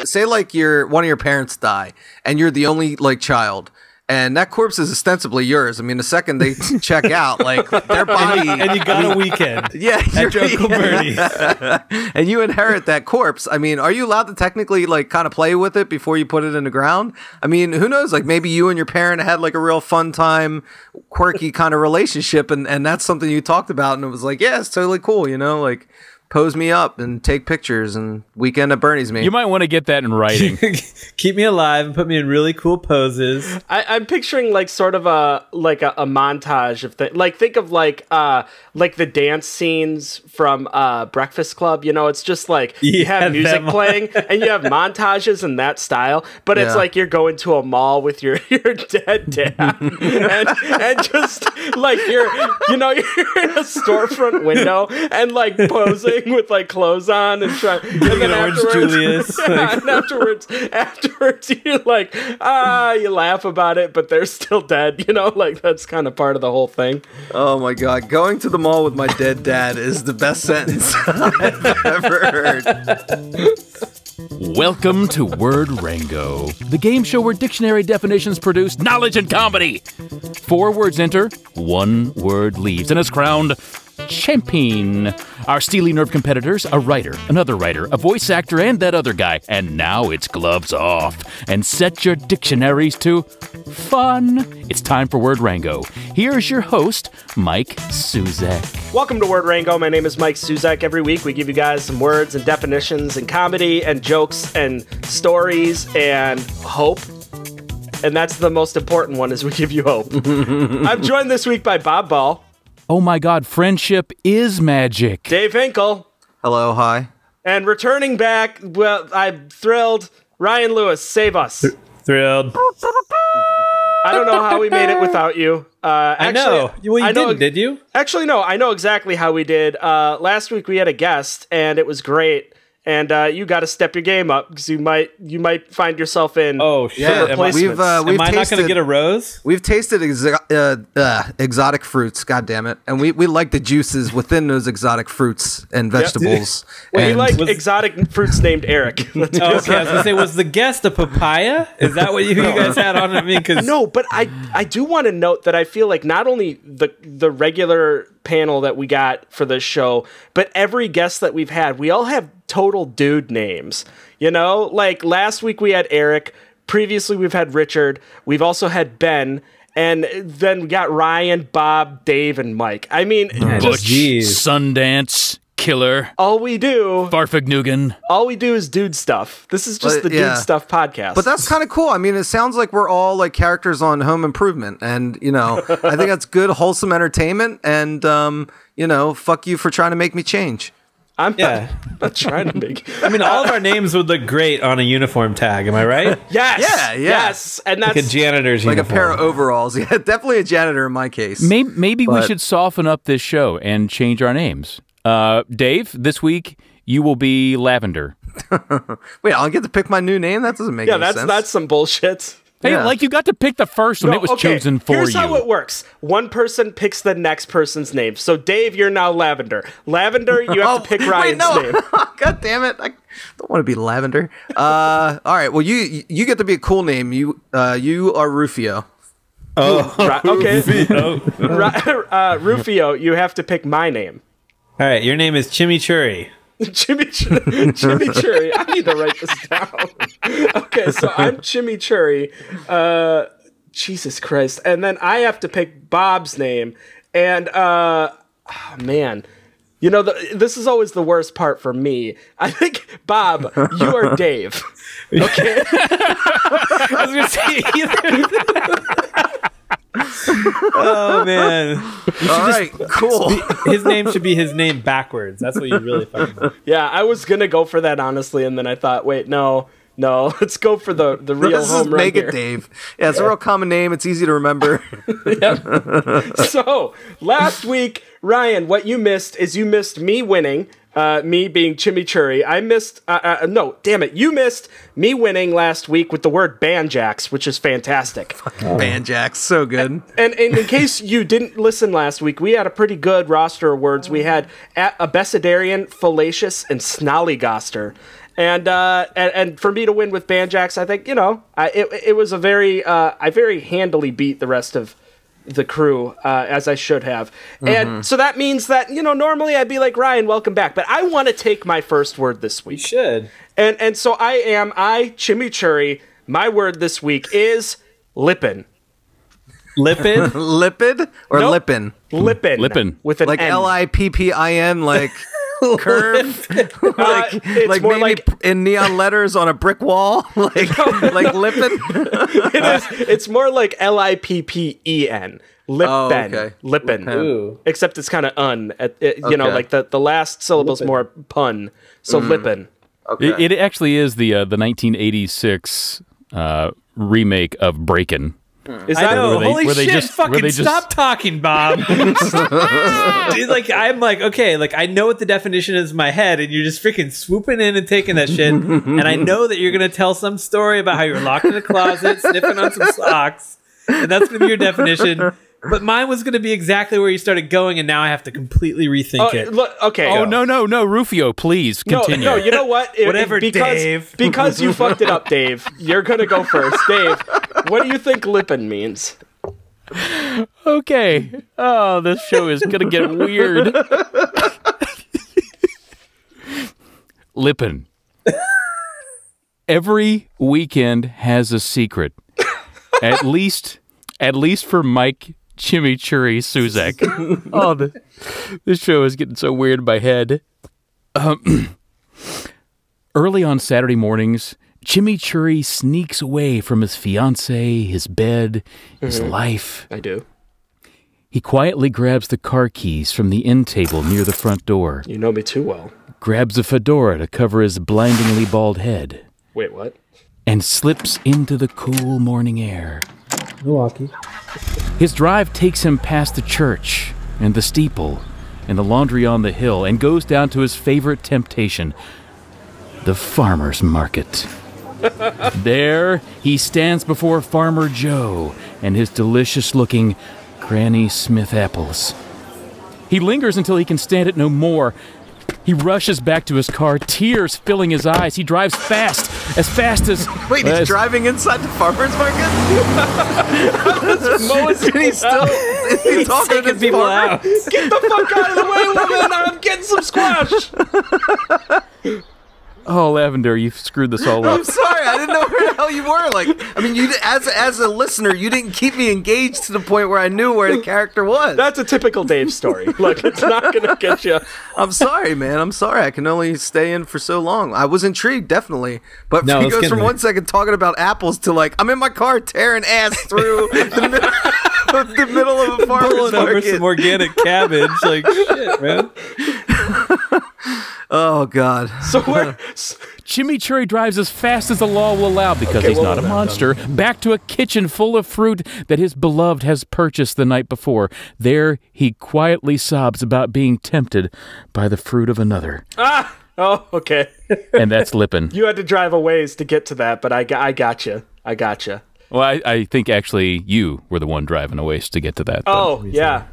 say like one of your parents die and you're the only like child. And that corpse is ostensibly yours. I mean, the second they check out, like their body, and you got a weekend. Yeah, at Uncle Bernie's. And you inherit that corpse. I mean, are you allowed to technically like kind of play with it before you put it in the ground? I mean, who knows? Like maybe you and your parent had like a real fun time, quirky kind of relationship, and that's something you talked about, and it was like, yeah, it's totally cool, you know, like. Pose me up and take pictures and weekend at Bernie's me. You might want to get that in writing. Keep me alive and put me in really cool poses. I'm picturing like sort of a montage of things. Like think of like the dance scenes from Breakfast Club. You know, it's just like you have music playing and you have montages in that style. But it's like you're going to a mall with your dead dad and just like you're in a storefront window and like posing with like clothes on and trying, and then Julius. And afterwards you like you laugh about it, but they're still dead. You know, like that's kind of part of the whole thing. Oh my god, going to the mall with my dead dad is the best sentence I've ever heard. Welcome to Word Rango, the game show where dictionary definitions produce knowledge and comedy. 4 words enter, 1 word leaves, and is crowned champion. Our steely nerve competitors, a writer, another writer, a voice actor, and that other guy. And now it's gloves off. And set your dictionaries to fun. It's time for Word Rango. Here's your host, Mike Suzak. Welcome to Word Rango. My name is Mike Suzak. Every week we give you guys some words and definitions and comedy and jokes and stories and hope. And that's the most important one, is we give you hope. I'm joined this week by Bob Ball. Oh my God, friendship is magic. Dave Hinkle. Hello, hi. And returning back, well, I'm thrilled, Ryan Lewis, save us. Thrilled. I don't know how we made it without you. I know. Well, you didn't, did you? Actually, no, I know exactly how we did. Last week we had a guest, and it was great. And you got to step your game up because you might find yourself in. Oh shit! Yeah, we've am I not going to get a rose? We've tasted exotic fruits. God damn it! And we like the juices within those exotic fruits and vegetables. Well, and you like exotic fruits named Eric. Okay, I was going to say, was the guest a papaya? Is that what you guys had on? I mean, because no, but I do want to note that I feel like not only the regular panel that we got for this show, but every guest that we've had, we all have total dude names. You know, like last week we had Eric, previously we've had Richard, we've also had Ben, and then we got Ryan, Bob, Dave, and Mike. I mean, Butch, Sundance, Killer, all we do is dude stuff. This is just the dude stuff podcast. But that's kind of cool. I mean, it sounds like we're all like characters on Home Improvement, and you know, I think that's good, wholesome entertainment. And you know, fuck you for trying to make me change. I'm not trying to make. I mean, all of our names would look great on a uniform tag. Am I right? Yes. Yes. And that's like a janitor's like uniform. A pair of overalls. Yeah, definitely a janitor in my case. Maybe we should soften up this show and change our names. Dave, this week you will be Lavender. Wait, I'll get to pick my new name? That doesn't make any sense. Yeah, that's some bullshit. Hey, like you got to pick the first one. It was chosen for you. Here's how it works. One person picks the next person's name. So, Dave, you're now Lavender. Lavender, you have to pick Ryan's name. God damn it. I don't want to be Lavender. All right. Well, you get to be a cool name. You are Rufio. Oh, okay. Rufio. Rufio, you have to pick my name. All right. Your name is Chimichurri. Chimichurri. I need to write this down. Okay, so I'm Chimichurri. Jesus Christ. And then I have to pick Bob's name. And, oh, man. You know, this is always the worst part for me. I think, Bob, you are Dave. Okay? I was going to say either. Oh man! All right, cool. His name should be his name backwards. That's what you really fucking do. Yeah, I was gonna go for that honestly, and then I thought, wait, no, let's go for the real home run. Make here. it Dave. Yeah, it's a real common name. It's easy to remember. So last week, Ryan, what you missed is you missed me winning. Me being chimichurri. I missed, no, damn it. You missed me winning last week with the word banjax, which is fantastic. Banjax, so good. And in case you didn't listen last week, we had a pretty good roster of words. We had abecedarian, fallacious, and snollygoster. And for me to win with banjax, I think, it was a very, I very handily beat the rest of the crew, as I should have. And so that means that, normally I'd be like, Ryan, welcome back. But I want to take my first word this week. You should. And so chimichurri, my word this week is lippin. Lipid? Lipid or Nope. lippin? Lippin. Lippin. With an Like N. Lippin, like curve, it's like more maybe like in neon letters on a brick wall, like lippin. it's more like Lippen. Lippen. okay. Lippen. Ooh. Except it's kind of like the last syllable's more pun. So lippin. Okay. It actually is the 1986 remake of Breakin'. Is I know. where they- Holy where they shit! just- Fucking where they just- stop talking, Bob. Dude, I'm like, okay, I know what the definition is in my head, and you're just freaking swooping in and taking that shit. And I know that you're gonna tell some story about how you're locked in a closet, sniffing on some socks, and that's gonna be your definition. But mine was gonna be exactly where you started going, and now I have to completely rethink it. Look, okay. Oh, no, Rufio, please continue. No, you know what? Whatever, Dave. Because you fucked it up, Dave. You're gonna go first, Dave. What do you think lippin means? Okay. Oh, this show is going to get weird. Lippin. Every weekend has a secret. At least for Mike Chimichurri Suzak. Oh, this show is getting so weird in my head. Early on Saturday mornings, Chimichurri sneaks away from his fiancée, his bed, his life. I do. He quietly grabs the car keys from the end table near the front door, You know me too well. grabs a fedora to cover his blindingly bald head, Wait, what? and slips into the cool morning air. Milwaukee. His drive takes him past the church and the steeple and the laundry on the hill and goes down to his favorite temptation, the farmer's market. There, he stands before Farmer Joe and his delicious-looking Granny Smith apples. He lingers until he can stand it no more. He rushes back to his car, tears filling his eyes. He drives fast as... Wait, he's driving inside the farmer's market? Is he talking to Taking people farmer? out. Get the fuck out of the way, woman! I'm getting some squash! Oh, Lavender, you've screwed this all up. I'm sorry, I didn't know where the hell you were. You as a listener, you didn't keep me engaged to the point where I knew where the character was. That's a typical Dave story. Look, it's not gonna get you. I'm sorry, man. I'm sorry. I can only stay in for so long. I was intrigued, definitely. But No, he let's goes get from there. 1 second talking about apples to I'm in my car tearing ass through the middle of a farmer's Pulling over market. some organic cabbage. Like, shit, man. Oh, God. So we're Chimichurri drives as fast as the law will allow because he's not a monster, back to a kitchen full of fruit that his beloved has purchased the night before. There, he quietly sobs about being tempted by the fruit of another. oh, okay. And that's Lippin. You had to drive a ways to get to that, but I got you. I got you. Well, I think actually you were the one driving a ways to get to that. Oh, yeah.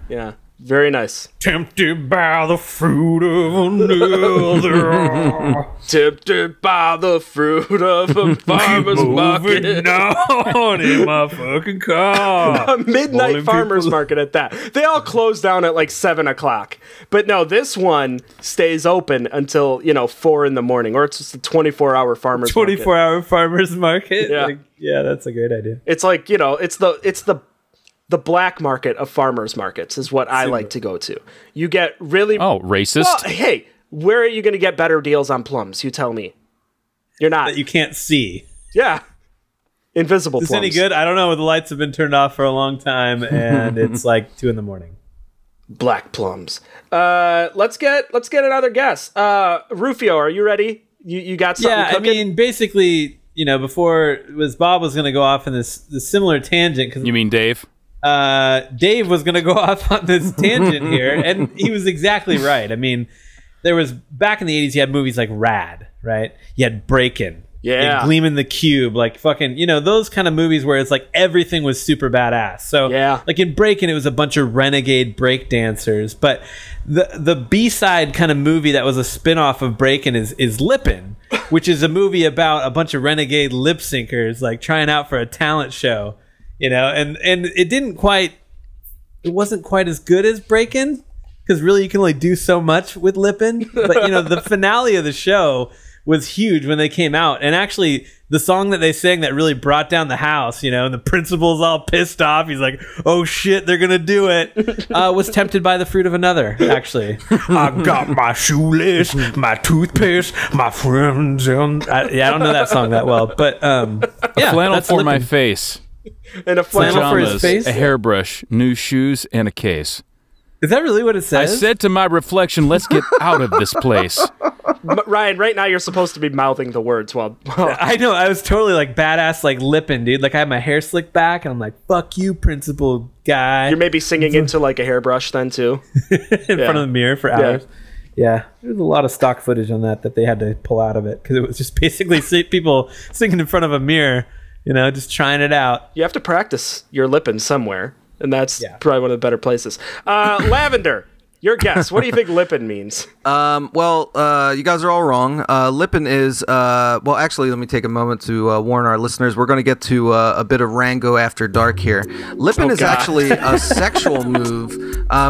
Very nice. Tempted by the fruit of another. Tempted by the fruit of a farmer's market. Moving on in my fucking car. A midnight Calling farmer's people- market at that. They all close down at 7 o'clock. But no, this one stays open until, 4 in the morning. Or it's just a 24-hour farmer's market. 24-hour farmer's market. Yeah. Yeah, that's a great idea. It's it's the black market of farmers markets is what I like to go to. You get really... Oh, racist. Well, hey, where are you going to get better deals on plums? You tell me. You're not. That you can't see. Yeah. Invisible Is this plums. any good? I don't know. The lights have been turned off for a long time, and it's 2 in the morning. Black plums. Let's get another guess. Rufio, are you ready? You got something Yeah, cooking? I mean, basically, before Bob was going to go off in this similar tangent. 'Cause, You mean Dave? Dave was going to go off on this tangent here, and he was exactly right. I mean, there was, back in the 80s, you had movies like Rad, right? You had Breakin'. Yeah. Gleam in the Cube, like fucking, those kind of movies where it's like everything was super badass. So, like in Breakin', it was a bunch of renegade break dancers. But the B-side kind of movie that was a spin-off of Breakin' is Lippin', which is a movie about a bunch of renegade lip syncers like trying out for a talent show, and it wasn't quite as good as Breakin', because really you can only do so much with Lippin'. But the finale of the show was huge when they came out, and actually the song that they sang that really brought down the house, and the principal's all pissed off, he's like, oh shit, they're gonna do it, was Tempted by the Fruit of Another, actually. I got my shoelace, my toothpaste, my friends, I don't know that song that well, but a flannel for my face, and a flannel for his face, a hairbrush, new shoes, and a case. Is that really what it says? I said to my reflection, let's get out of this place. Ryan, right now you're supposed to be mouthing the words while I know, I was totally like badass, like Lippin', dude. Like I had my hair slicked back, and I'm like, fuck you, principal guy. You're maybe singing into like a hairbrush then too. In front of the mirror for hours. Yeah, there's a lot of stock footage on that they had to pull out of it, because it was just basically people singing in front of a mirror, just trying it out. You have to practice your lippin' somewhere, and that's probably one of the better places. Lavender, your guess. What do you think lippin' means? You guys are all wrong. Lippin' is, actually, let me take a moment to warn our listeners. We're going to get to a bit of Rango after dark here. Lippin' is actually a sexual move.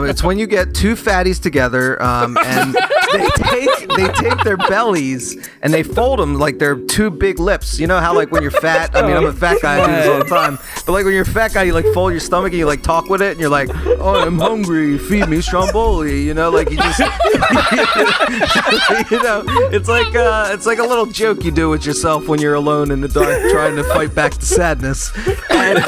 It's when you get two fatties together, and they take their bellies and they fold them like they're two big lips. You know how like when you're fat, I mean, I'm a fat guy, I do this all the time, but like when you're a fat guy, you like fold your stomach and you like talk with it, and you're like, oh, I'm hungry, feed me stromboli, like you just it's like a little joke you do with yourself when you're alone in the dark trying to fight back the sadness. And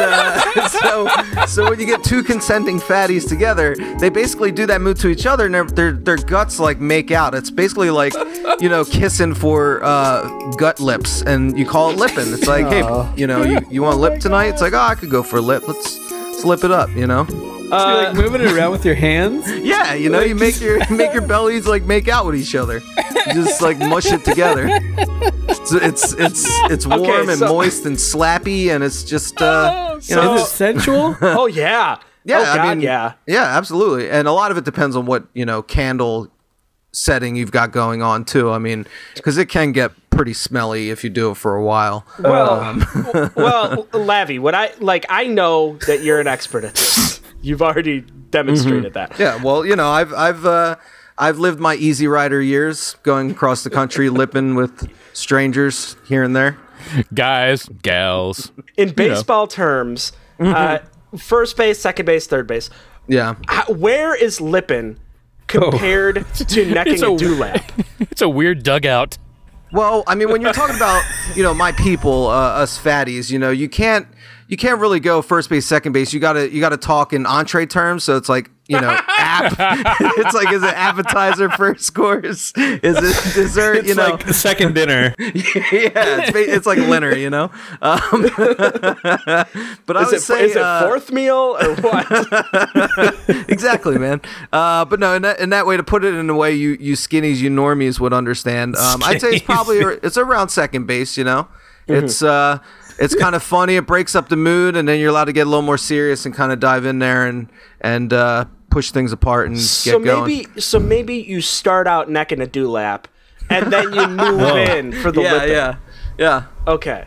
so when you get two consenting fatties together, they basically do that move to each other, and their guts like make out. It's basically like kissing for gut lips, and you call it lipping. It's like, hey, you want a lip tonight? It's like, oh, I could go for a lip. Let's lip it up, So you're like moving it around with your hands? Yeah, you make your bellies like make out with each other. You just like mush it together. So it's warm and moist and slappy, and it's just is it sensual? Oh yeah. Yeah, oh, God, I mean, yeah, absolutely. And a lot of it depends on what ccandle setting you've got going on too. I mean, because it can get pretty smelly if you do it for a while. Well, Lavi, I know that you're an expert at this. You've already demonstrated that. Yeah, well, I've lived my Easy Rider years going across the country, lipping with strangers here and there. Guys, gals. In baseball terms, first base, second base, third base. Yeah. Where is lippin' compared to necking a dewlap? It's a weird dugout. Well, I mean, when you're talking about, my people, us fatties, you can't really go first base, second base. You gotta talk in entree terms. So it's like, it's like, is it appetizer, first course? Is it dessert? It's like second dinner. Yeah, it's like dinner, But I would say, is it fourth meal or what? Exactly, man. But no, in that way, to put it in a way you skinnies, you normies would understand. I'd say it's around second base. It's kind of funny. It breaks up the mood, and then you're allowed to get a little more serious and kind of dive in there and push things apart and get going. So maybe you start out necking a dewlap, and then you move in for the lipping. Yeah. Okay.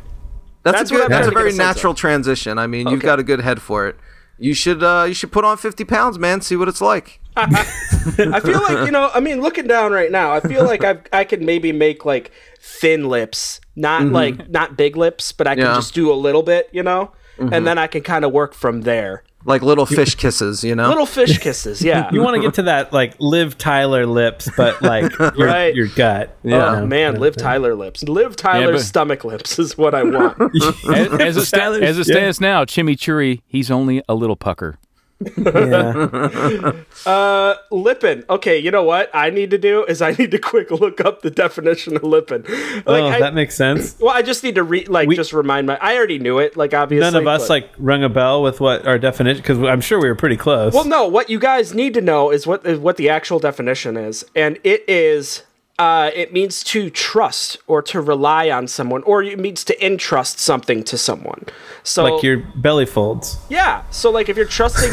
That's a very natural transition. I mean, you've got a good head for it. You should put on 50 pounds, man. See what it's like. I feel like, looking down right now, I feel like I could maybe make like thin lips, not big lips, but I can just do a little bit, and then I can kind of work from there. Like little fish kisses, Little fish kisses, yeah. You want to get to that like Liv Tyler lips, but like your gut. Yeah. Oh man, Liv Tyler lips. Liv Tyler's stomach lips is what I want. As it stands now, Chimichurri, he's only a little pucker. Lippin. Okay, you know what I need to do is I need to quick look up the definition of lippin. That makes sense. Well, I just need to just remind I already knew it. Like, obviously, none of us rung a bell with what our definition, because I'm sure we were pretty close. Well, no. What you guys need to know is what the actual definition is, and it is. It means to trust or to rely on someone, or it means to entrust something to someone. So, like your belly folds. Yeah. So, like, if you're trusting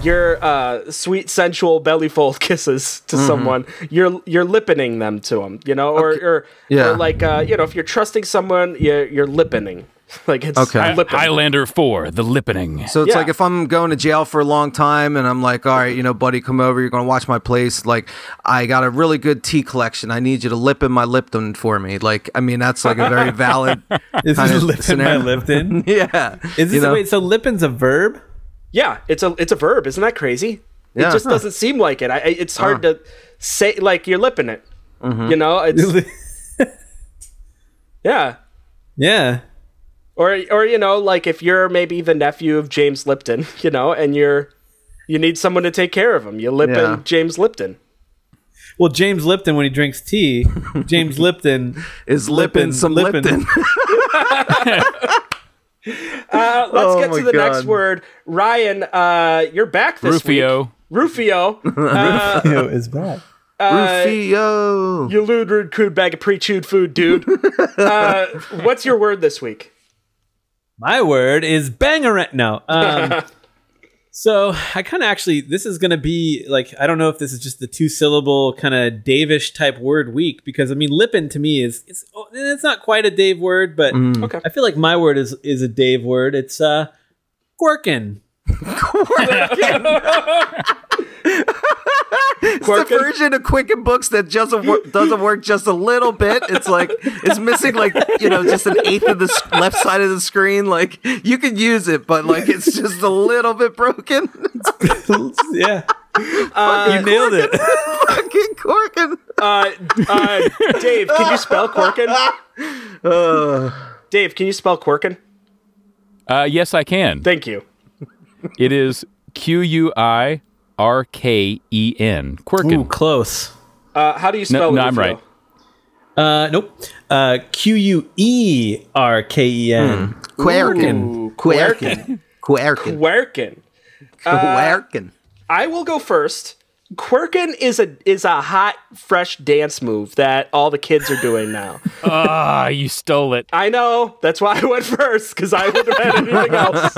your sweet, sensual belly fold kisses to someone, you're lippening them to them, you know, or like if you're trusting someone, you're lippening. Like, it's Highlander 4, the lippening. So it's like if I'm going to jail for a long time and I'm like, all right, buddy, come over. You're going to watch my place. Like, I got a really good tea collection. I need you to Lipton my Lipton for me. Like, I mean, that's like a very valid Is this Lipton my Lipton? Yeah. Is this wait? So Lipton's a verb? Yeah, it's a verb. Isn't that crazy? Yeah. It just doesn't seem like it. It's hard to say. Like, you're lipping it. You know, it's yeah. Or like if you're maybe the nephew of James Lipton, and you need someone to take care of him, you lip James Lipton. Well, James Lipton, when he drinks tea, James Lipton is lipping some Lipton. Let's get to the next word. Ryan, you're back this Rufio. week. Rufio. Rufio is back. Rufio. You lewd, rude, crude bag of pre-chewed food, dude. What's your word this week? My word is bangarang. No. So I kind of this is going to be like, I don't know if this is just the 2-syllable kind of Dave-ish type word week, because I mean, lippin to me it's not quite a Dave word, but okay. I feel like my word is a Dave word. It's quirkin. It's the version of Quicken Books that doesn't work just a little bit. It's like it's missing just an eighth of the left side of the screen. Like, you could use it, but like it's just a little bit broken. Yeah, you nailed it. Fucking Corkin. Dave, can you spell Corkin? Dave, can you spell Corkin? Yes, I can. Thank you. It is Quirken. Quirken. Ooh, close. How do you spell it? No, I'm right. Nope. Querken. Querken. I will go first. Quirkin is a hot, fresh dance move that all the kids are doing now. You stole it. I know. That's why I went first, because I wouldn't have had anything else.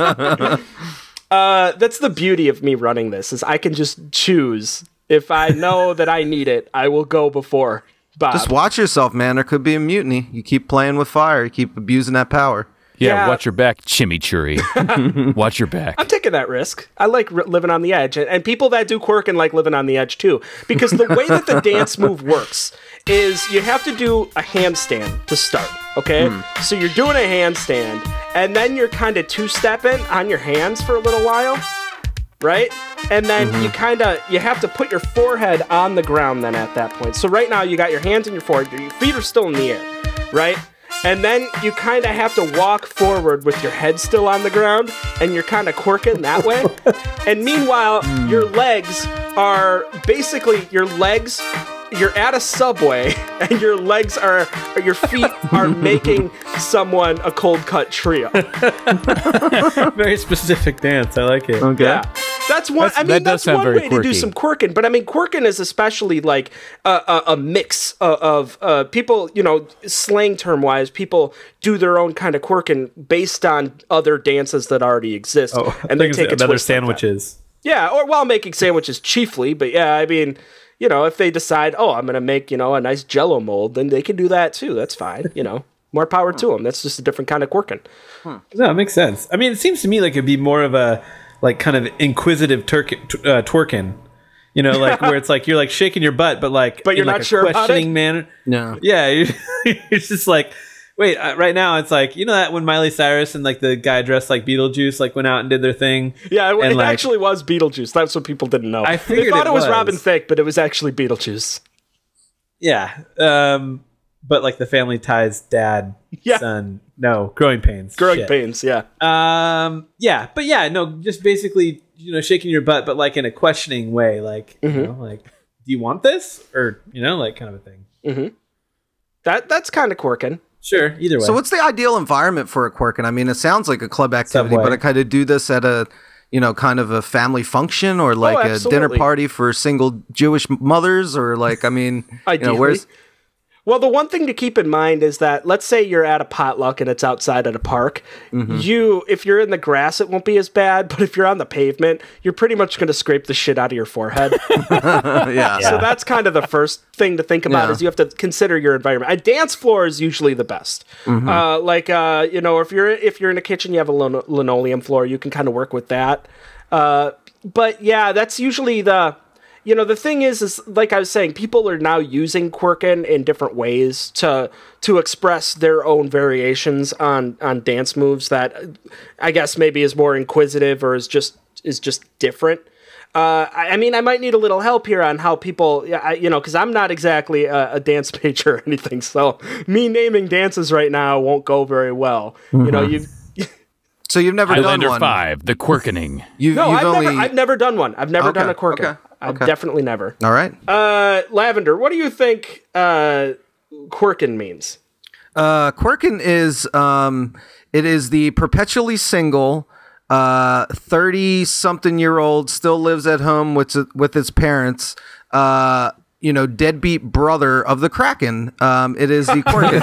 That's the beauty of me running this, is I can just choose. If I know that I need it, I will go before Bob. Just watch yourself, man. There could be a mutiny. You keep playing with fire. You keep abusing that power. Yeah, watch your back, chimichurri. Watch your back. I'm taking that risk. I like living on the edge. And people that do quirking like living on the edge, too. Because the way that the dance move works is you have to do a handstand to start, okay? So you're doing a handstand, and then you're kind of two-stepping on your hands for a little while, right? And then you have to put your forehead on the ground then at that point. So right now you got your hands on your forehead, your feet are still in the air, right? And then you kind of have to walk forward with your head still on the ground, and you're kind of quirking that way. And meanwhile, your legs are basically you're at a Subway, and your feet are making someone a cold cut trio. Very specific dance. I like it. Okay. Yeah. That's one way to do some quirking. But I mean, quirking is especially like a mix of people, slang term wise, people do their own kind of quirking based on other dances that already exist. And they take other sandwiches. Yeah, or while making sandwiches chiefly. But yeah, I mean, if they decide, I'm going to make, a nice Jell-O mold, then they can do that too. That's fine. More power to them. That's just a different kind of quirking. No, it makes sense. I mean, it seems to me like it'd be more of a kind of inquisitive twerking. Like where it's like you're like shaking your butt, but you're not sure questioning manner. No. Yeah, it's just like, wait, right now it's like, that when Miley Cyrus and like the guy dressed like Beetlejuice went out and did their thing. Yeah, it actually was Beetlejuice. That's what people didn't know. I figured they thought it was Robin Thicke, but it was actually Beetlejuice. Yeah, but like the Family Ties dad, son. No, Growing Pains. Growing Pains, yeah. But yeah, no, just basically shaking your butt, but like in a questioning way, like like, do you want this, or like kind of a thing. That's kind of quirking. Sure, either way. So what's the ideal environment for a quirkin? I mean, it sounds like a club activity, but I kind of do this at a kind of a family function, or like a dinner party for single Jewish mothers, or like, I mean, where's... Well, the one thing to keep in mind is that, let's say you're at a potluck and it's outside at a park. If you're in the grass, it won't be as bad, but if you're on the pavement, you're pretty much going to scrape the shit out of your forehead. So that's kind of the first thing to think about, is you have to consider your environment. A dance floor is usually the best. If you're in a kitchen, you have a linoleum floor, you can kind of work with that. But yeah, that's usually the thing is like I was saying, people are now using quirkin in different ways to express their own variations on dance moves that I guess maybe is more inquisitive or is just different. I mean, I might need a little help here on how people, because I'm not exactly a dance major or anything, so me naming dances right now won't go very well. So you've never done Highlander one? 5, the quirkening. I've never done one. I've never done a quirkin. Okay. I've definitely never. All right. Lavender, what do you think quirkin means? Quirkin is it is the perpetually single 30-something-year-old, still lives at home with his parents, deadbeat brother of the Kraken. It is the Quirkin.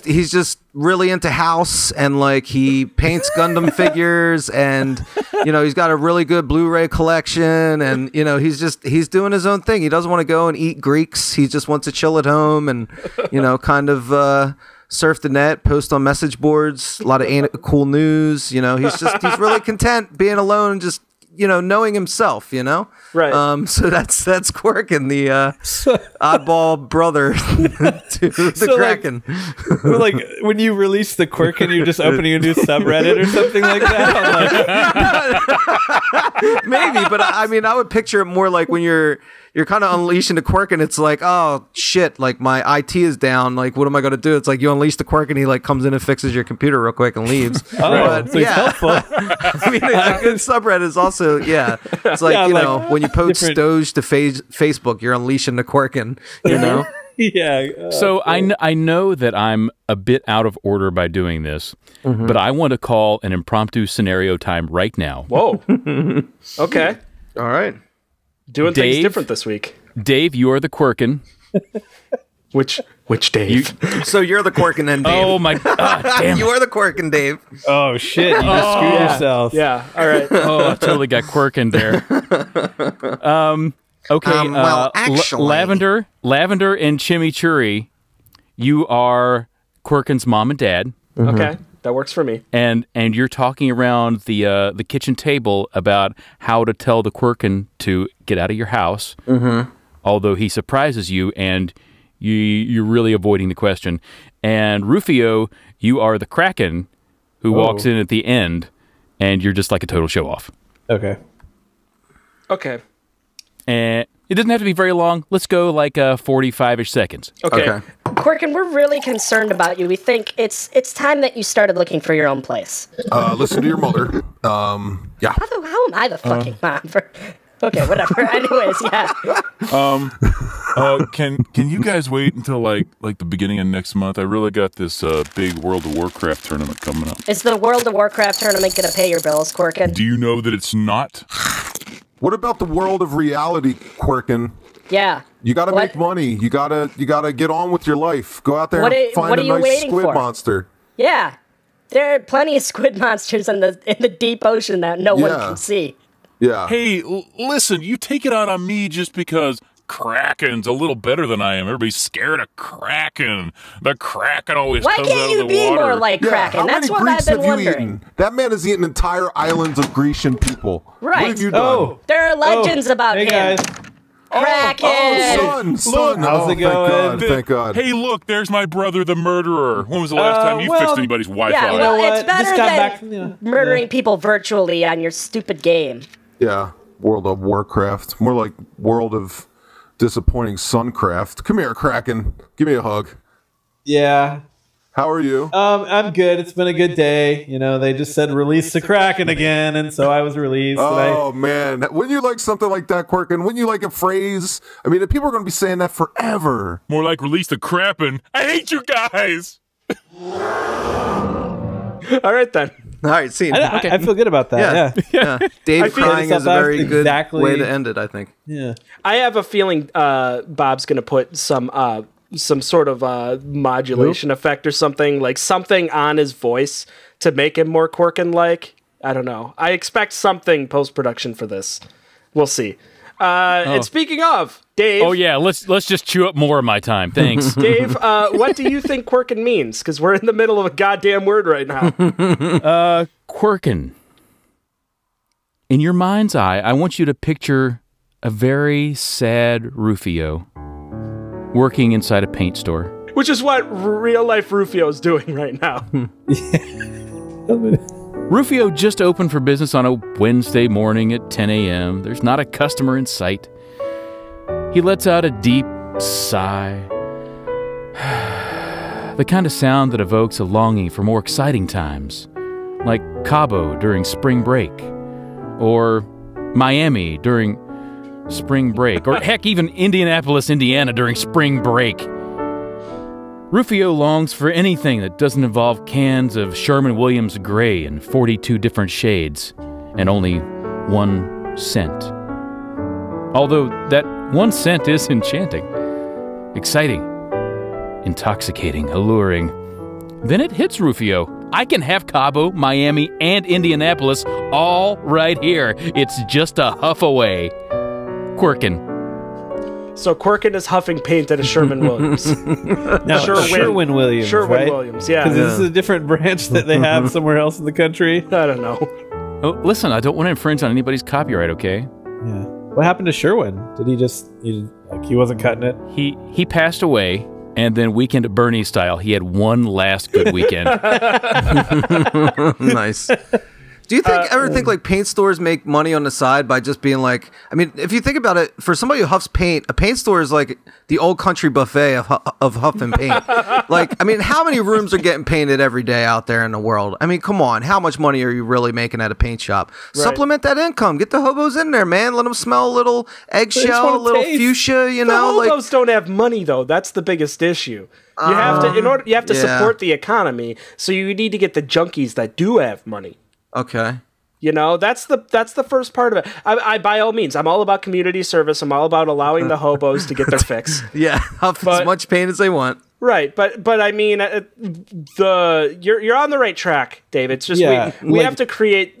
He's just really into house, and like he paints Gundam figures, and he's got a really good Blu-ray collection, and he's doing his own thing. He doesn't want to go and eat Greeks. He just wants to chill at home and kind of surf the net, post on message boards, a lot of cool news. He's really content being alone, just knowing himself, Right. So that's Quirkin, the oddball brother to the Kraken. Like when you release the Quirkin, you're just opening a new subreddit or something like that. Maybe, but I mean, I would picture it more like when you're kind of unleashing the Quirkin. It's like, oh shit, like my IT is down. Like, what am I going to do? It's like you unleash the Quirkin, he like comes in and fixes your computer real quick and leaves. So he's helpful. I mean, a good subreddit is also, it's like, when you post Doge to Facebook, you're unleashing the Quirkin, Yeah. So I know that I'm a bit out of order by doing this, but I want to call an impromptu scenario time right now. Whoa. Okay. All right. Doing things different this week. Dave, you are the Quirkin. Which Dave? So you're the Quirkin then, Dave. Oh my God, damn You are the Quirkin, Dave. Oh shit, you just screwed yourself. Yeah, all right. Oh, I totally got Quirkin there. Okay, well, actually... Lavender and Chimichurri, you are Quirkin's mom and dad. Okay, that works for me. And you're talking around the kitchen table about how to tell the Quirkin to get out of your house. Although he surprises you, and you're really avoiding the question. And Rufio, you are the Kraken who walks in at the end, and you're just like a total show-off. Okay. And it doesn't have to be very long. Let's go like 45-ish seconds. Okay. Quirkin, we're really concerned about you. We think it's time that you started looking for your own place. Listen to your mother. Yeah. How am I the fucking mom? Okay, whatever. Anyways, yeah. Can you guys wait until like the beginning of next month? I really got this big World of Warcraft tournament coming up. Is the World of Warcraft tournament going to pay your bills, Quirkin? Do you know that it's not? What about the world of reality, Quirkin? Yeah. You got to make money. You gotta get on with your life. Go out there and find a nice squid monster. Yeah, there are plenty of squid monsters in the deep ocean that no one can see. Yeah. Hey, listen, you take it out on me just because Kraken's a little better than I am. Everybody's scared of Kraken. The Kraken always comes out of the water. Why can't you be more like Kraken? That's what I've been wondering. That man has eaten entire islands of Grecian people. Right. What have you done? There are legends about him. Guys. Kraken! Son. How's it going? Thank God. Hey, look, there's my brother, the murderer. When was the last time you fixed anybody's Wi-Fi? Yeah, well, it's better Just got than murdering people virtually on your stupid game. Yeah, World of Warcraft. More like World of Disappointing Suncraft. Come here, Kraken. Give me a hug. Yeah. How are you? I'm good. It's been a good day. You know, they just said release the Kraken again, and so I was released. Oh, man. Wouldn't you like something like that, Quirkin? Wouldn't you like a phrase? I mean, people are going to be saying that forever. More like release the Kraken. I hate you guys. All right, then. All right, scene. I feel good about that. Yeah. Dave crying is a very good way to end it, I think. Yeah. I have a feeling Bob's going to put some sort of modulation effect or something, like something on his voice to make him more Quirkin-like. I don't know. I expect something post-production for this. We'll see. And speaking of, Dave... Oh, yeah, let's just chew up more of my time. Thanks. Dave, what do you think Quirkin means? Because we're in the middle of a goddamn word right now. Quirkin. In your mind's eye, I want you to picture a very sad Rufio working inside a paint store. Which is what real-life Rufio is doing right now. Rufio just opened for business on a Wednesday morning at 10 a.m. There's not a customer in sight. He lets out a deep sigh. The kind of sound that evokes a longing for more exciting times, like Cabo during spring break, or Miami during spring break, or heck, even Indianapolis, Indiana during spring break. Rufio longs for anything that doesn't involve cans of Sherman-Williams Gray in 42 different shades and only 1 cent. Although that 1 cent is enchanting, exciting, intoxicating, alluring. Then it hits Rufio. I can have Cabo, Miami, and Indianapolis all right here. It's just a huff away. Quirkin. So Quirkin is huffing paint at a Sherman-Williams. No, Sherwin-Williams, Sherwin-Williams, yeah. Because this is a different branch that they have somewhere else in the country. I don't know. Oh, listen, I don't want to infringe on anybody's copyright, okay? Yeah. What happened to Sherwin? Did he wasn't cutting it? He passed away, and then Weekend at Bernie's style, he had one last good weekend. Nice. Do you ever think like paint stores make money on the side by just being like, I mean, if you think about it, for somebody who huffs paint, a paint store is like the old country buffet of huff and paint. Like, I mean, how many rooms are getting painted every day out there in the world? I mean, come on, how much money are you really making at a paint shop? Right. Supplement that income. Get the hobos in there, man. Let them smell a little eggshell, a little fuchsia, you know? The hobos don't have money, though. That's the biggest issue. You have to support the economy, so you need to get the junkies that do have money. Okay. You know, that's the first part of it. I by all means, I'm all about community service. I'm all about allowing the hobos to get their fix. Yeah, huff as much paint as they want. Right, but I mean, you're on the right track, Dave. It's just we have to create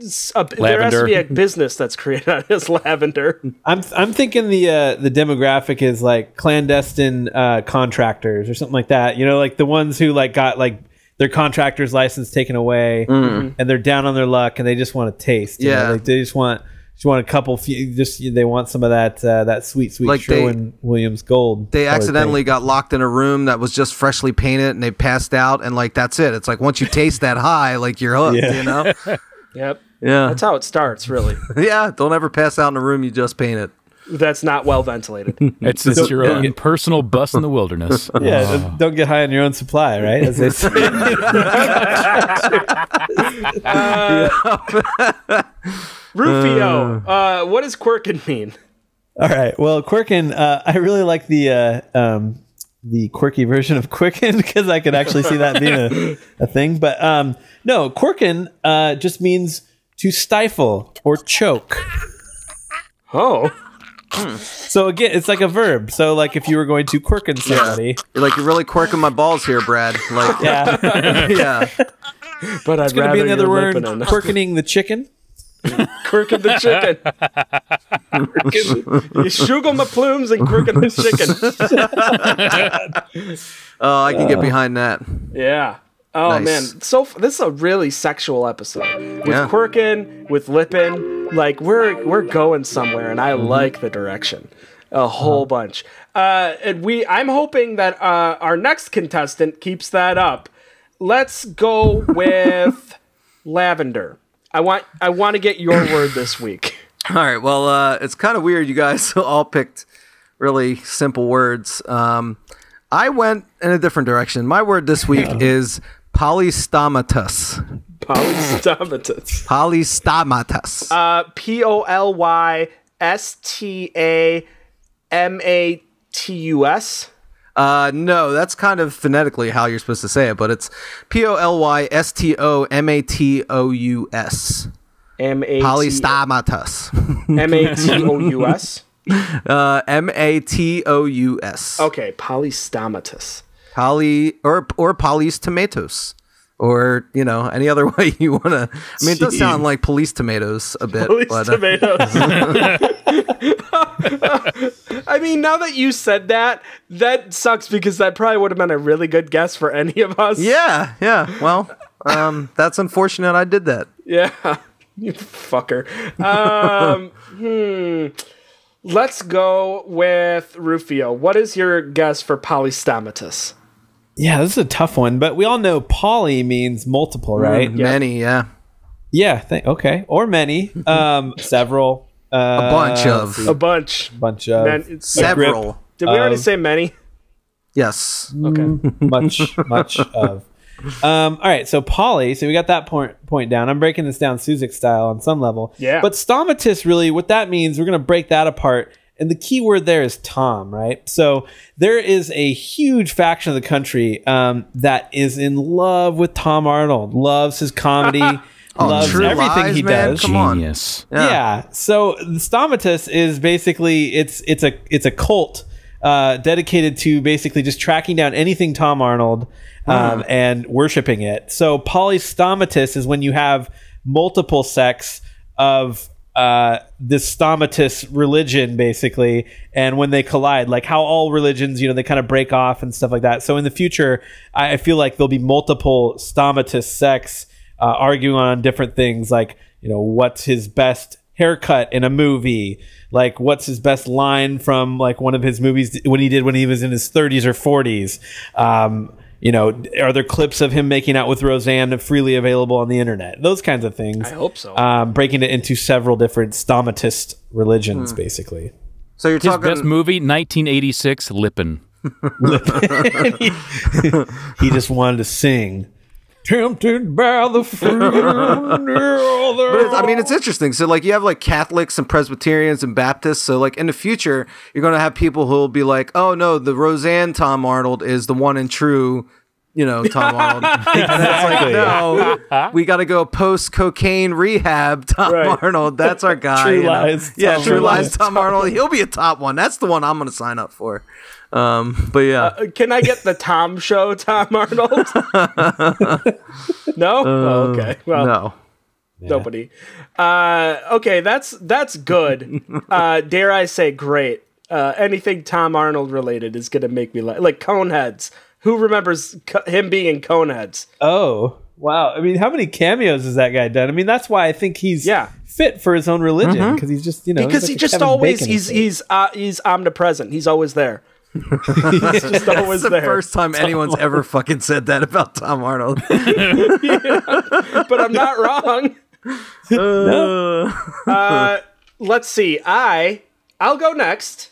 there has to be a business that's created on this lavender. I'm thinking the demographic is like clandestine contractors or something like that. You know, like the ones who like got like their contractor's license taken away, and they're down on their luck, and they just want a taste. You know? Like they just want a couple. They want some of that sweet like Sherwin-Williams gold. They accidentally got locked in a room that was just freshly painted, and they passed out, and like that's it. It's like once you taste that high, like you're hooked. You know. Yep. Yeah. That's how it starts, really. Yeah. Don't ever pass out in a room you just painted. That's not well ventilated. It's your own personal bus in the wilderness. Yeah, don't get high on your own supply, right? As they say. Rufio, what does Quirkin mean? All right. Well, Quirkin, I really like the quirky version of Quirkin because I could actually see that being a thing. But no, Quirkin just means to stifle or choke. Oh. So again, it's like a verb. So like if you were going to quirkin somebody, you're really quirking my balls here, Brad. Like, yeah. But it's going to be another word. Quirkining the chicken. Quirking the chicken. You sugar my plumes and quirking the chicken. Oh, I can get behind that. Yeah. Oh nice. Man, so this is a really sexual episode with Quirkin, with Lippin. Like we're going somewhere, and I like the direction a whole bunch. And I'm hoping that our next contestant keeps that up. Let's go with Lavender. I want to get your word this week. All right. Well, it's kind of weird. You guys all picked really simple words. I went in a different direction. My word this week is polystomatus. Polystomatus. Polystomatus. Polystomatus. No, that's kind of phonetically how you're supposed to say it, but it's polystomatus. Polystomatus. Matous. matous. Okay, polystomatus. Or police tomatoes. Or, any other way you want to. I mean, it does sound like police tomatoes a bit. Police but, tomatoes. I mean, now that you said that sucks because that probably would have been a really good guess for any of us. Yeah. Well, that's unfortunate I did that. Yeah, you fucker. Let's go with Rufio. What is your guess for polystomatus? Yeah, this is a tough one, but we all know poly means multiple, right? Many, yeah. Yeah, okay. Or many. Several. A bunch of. Several. Did we already say many? Yes. Okay. much of. All right, so poly, so we got that point down. I'm breaking this down Suzik style on some level. Yeah. But stomatus, really, what that means, we're going to break that apart. And the key word there is Tom, right? So there is a huge faction of the country that is in love with Tom Arnold, loves his comedy, loves everything lies, he man. does. Come on. Genius. Yeah. So the stomatus is basically it's a cult dedicated to basically just tracking down anything Tom Arnold and worshiping it. So polystomatus is when you have multiple sects of this stomatus religion, basically, and when they collide, like how all religions, they kind of break off and stuff like that. So in the future, I feel like there'll be multiple stomatus sects arguing on different things, like what's his best haircut in a movie, like what's his best line from like one of his movies when he was in his 30s or 40s. Are there clips of him making out with Roseanne freely available on the internet? Those kinds of things. I hope so. Breaking it into several different stomatist religions, basically. So you're His talking best movie, 1986, Lippin'. He just wanted to sing. Tempted by the fruit. But it's interesting. So like you have like Catholics and Presbyterians and Baptists. So like in the future, you're going to have people who will be like, oh no, the Roseanne Tom Arnold is the one and true, Tom Arnold. And it's like, no, we got to go post cocaine rehab Tom Arnold. That's our guy. True Lies. Yeah, True Lies Tom Arnold. He'll be a top one. That's the one I'm going to sign up for. But yeah, can I get the Tom Show, Tom Arnold? No. Okay. Well, no. Nobody. Okay, that's good. Dare I say, great. Anything Tom Arnold related is gonna make me like Coneheads. Who remembers him being in Coneheads? Oh wow! I mean, how many cameos has that guy done? I mean, that's why I think he's fit for his own religion because he's just because he just always he's omnipresent. He's always there. He's just always the there. First time anyone's ever fucking said that about Tom Arnold. But I'm not wrong. Let's see. I'll go next.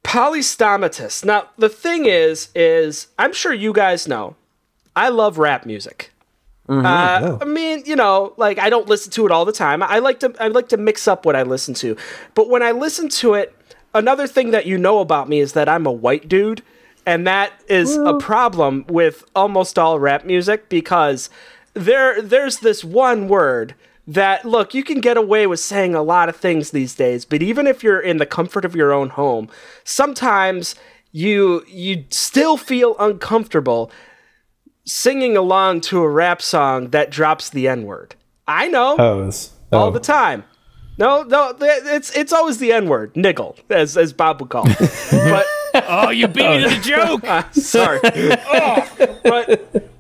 Polystomatus. Now the thing is I'm sure you guys know I love rap music. I mean, like I don't listen to it all the time. I like to mix up what I listen to. But when I listen to it, another thing that about me is that I'm a white dude, and that is a problem with almost all rap music because there's this one word that, look, you can get away with saying a lot of things these days, but even if you're in the comfort of your own home, sometimes you still feel uncomfortable singing along to a rap song that drops the N-word. I know. All the time. No, it's always the N-word, niggle, as Bob would call it. But oh, you beat me to the joke. Sorry.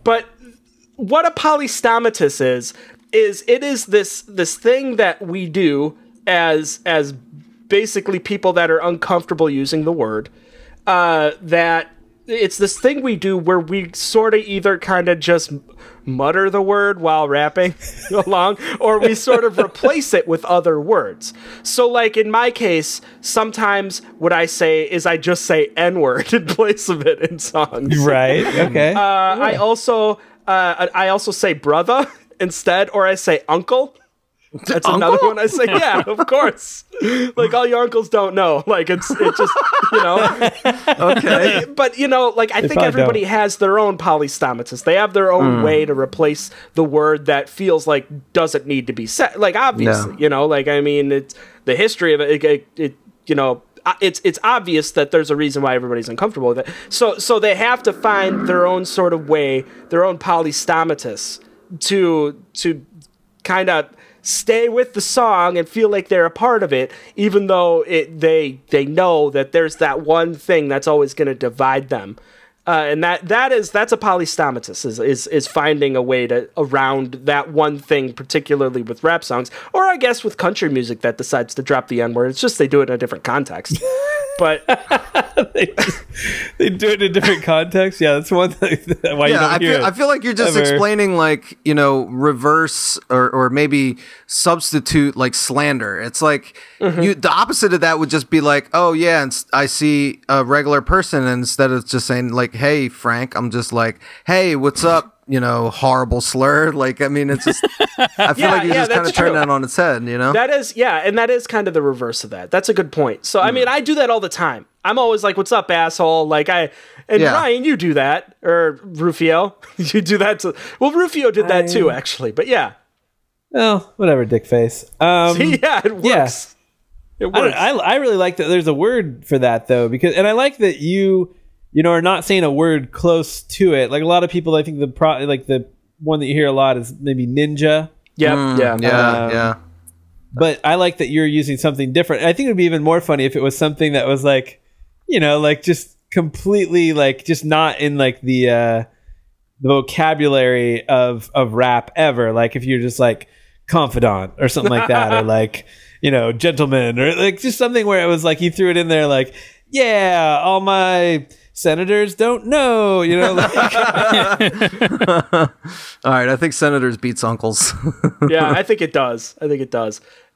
But what a polystomatus is it is this thing that we do as basically people that are uncomfortable using the word that it's this thing we do where we sort of either kind of just mutter the word while rapping along, or we sort of replace it with other words. So like in my case, sometimes what I say is I just say N-word in place of it in songs. Right. Okay. I also say brother instead, or I say uncle. That's another one I say. Yeah, of course. Like all your uncles don't know. Like it just, you know. Okay. But you know, like I think everybody has their own polystomatus. They have their own way to replace the word that feels like doesn't need to be said. Like obviously, you know, like I mean, it's the history of it. You know, it's obvious that there's a reason why everybody's uncomfortable with it. So they have to find their own sort of way, their own polystomatus to kind of stay with the song and feel like they're a part of it, even though they know that there's that one thing that's always going to divide them. And that's a polystomatus is finding a way to around that one thing, particularly with rap songs, or I guess with country music that decides to drop the N-word. It's just they do it in a different context. But they do it in a different context. Yeah, that's one thing why you don't hear it. I feel like you're just explaining, like, you know, reverse or maybe substitute like slander. It's like the opposite of that would just be like, oh yeah, and I see a regular person, and instead of just saying like, hey Frank, I'm just like, hey, what's up? You know, horrible slur. Like, I mean, it's just, I feel like you just kind of turn that on its head, you know? That is, yeah, and that is kind of the reverse of that. That's a good point. So, I mean, I do that all the time. I'm always like, what's up, asshole? Like, Ryan, you do that. Or Rufio, you do that too. Well, Rufio did that too, actually, but yeah. Well, whatever, dick face. See, yeah, it works. Yeah. It works. I really like that there's a word for that, though, and I like that you know, are not saying a word close to it. Like a lot of people, I think the one that you hear a lot is maybe ninja. Yeah. But I like that you're using something different. I think it would be even more funny if it was something that was like, you know, like just completely like just not in like the vocabulary of rap ever. Like if you're just like confidant or something like that, or like, you know, gentleman, or like just something where it was like you threw it in there like, yeah, all my senators don't know, you know. Like. All right, I think senators beats uncles. Yeah, I think it does.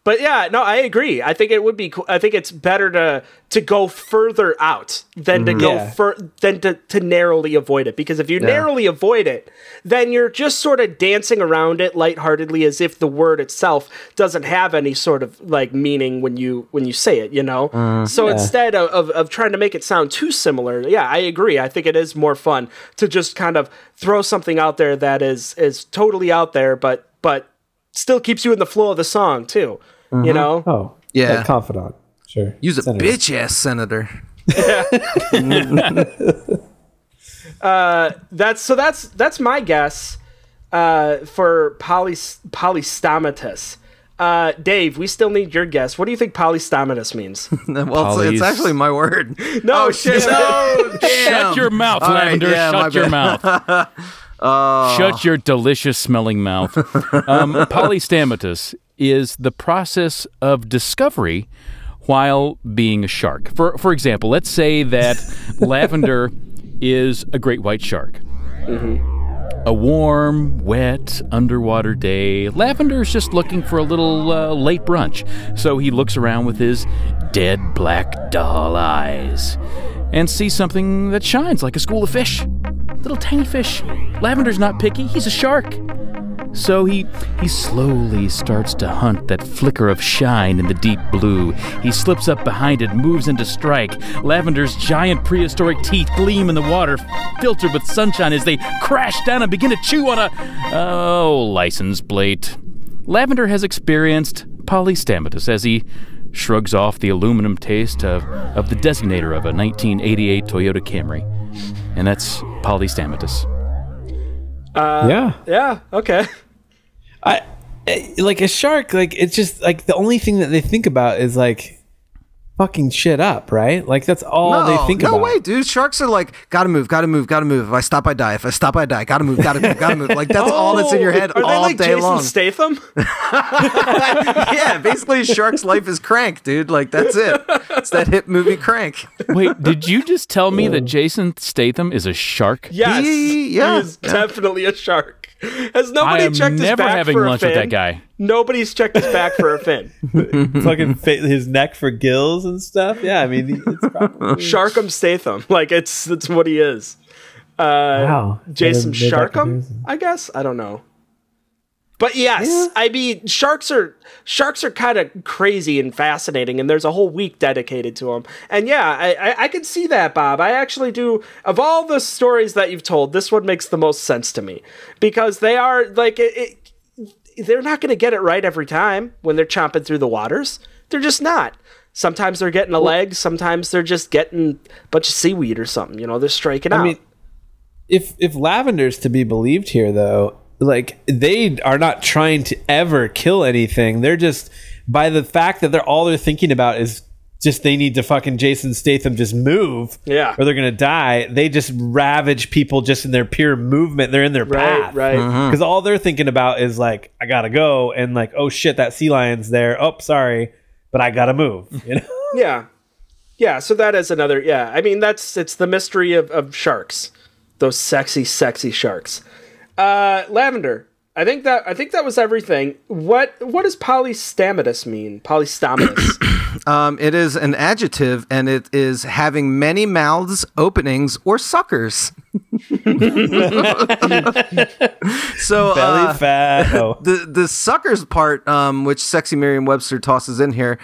But yeah, no, I agree. I think it would be cool. I think it's better to go further out than to go than to narrowly avoid it. Because if you narrowly avoid it, then you're just sort of dancing around it lightheartedly, as if the word itself doesn't have any sort of like meaning when you say it, you know. So instead of trying to make it sound too similar, yeah, I agree. I think it is more fun to just kind of throw something out there that is totally out there, but still keeps you in the flow of the song too. You know? Oh, yeah. Like confidant. Sure. Use a bitch ass senator. That's my guess for polystomatus. Dave, we still need your guess. What do you think polystomatus means? Well, it's actually my word. No, shit. No, damn. Shut your mouth, Lavender. Shut your mouth. Shut your delicious smelling mouth. Polystomatus is the process of discovery while being a shark. For example, let's say that Lavender is a great white shark. A warm, wet, underwater day. Lavender's just looking for a little late brunch. So he looks around with his dead black doll eyes and sees something that shines like a school of fish. Little tiny fish. Lavender's not picky. He's a shark. So he slowly starts to hunt that flicker of shine in the deep blue. He slips up behind it, moves in to strike. Lavender's giant prehistoric teeth gleam in the water, filtered with sunshine as they crash down and begin to chew on a license plate. Lavender has experienced polystomatus as he shrugs off the aluminum taste of the designator of a 1988 Toyota Camry. And that's polystomatus. Yeah, okay. Like a shark, like it's just like the only thing that they think about is like fucking shit up, right? Like that's all they think about. No way, dude. Sharks are like, gotta move. If I stop, I die. If I stop, I die. Gotta move. Like that's all that's in your head Are all they like day Jason long. Statham? Yeah, basically, Shark's life is Crank, dude. Like that's it. It's that hit movie Crank. Wait, did you just tell me that Jason Statham is a shark? Yes, He is definitely a shark. Has nobody I am checked his never back having for a lunch fin? with that guy. Nobody's checked his back for a fin. Fucking his neck for gills and stuff. Yeah, I mean, it's probably Sharkum Statham, like that's what he is. wow. Jason Made that Sharkum, comparison. I guess. I don't know. But yes, I mean, sharks are kind of crazy and fascinating, and there's a whole week dedicated to them. And yeah, I can see that, Bob. I actually do. Of all the stories that you've told, this one makes the most sense to me because they are like they're not going to get it right every time when they're chomping through the waters. They're just not. Sometimes they're getting a leg. Sometimes they're just getting a bunch of seaweed or something. You know, they're striking out. I mean, if Lavender's to be believed here, though, like they are not trying to ever kill anything. They're just by the fact that all they're thinking about is just they need to fucking Jason Statham just move, Yeah. or they're gonna die. They just ravage people just in their pure movement. They're in their path, right. Because all they're thinking about is like, I gotta go, and like, oh shit, that sea lion's there. Oh, sorry, but I gotta move. You know? Yeah. So that is another. Yeah, I mean it's the mystery of sharks, those sexy sharks. Lavender. I think that was everything. What does polystomatus mean? Polystomatus. It is an adjective, and it is having many mouths, openings, or suckers. So Belly fat. Oh. the suckers part, which Sexy Merriam-Webster tosses in here,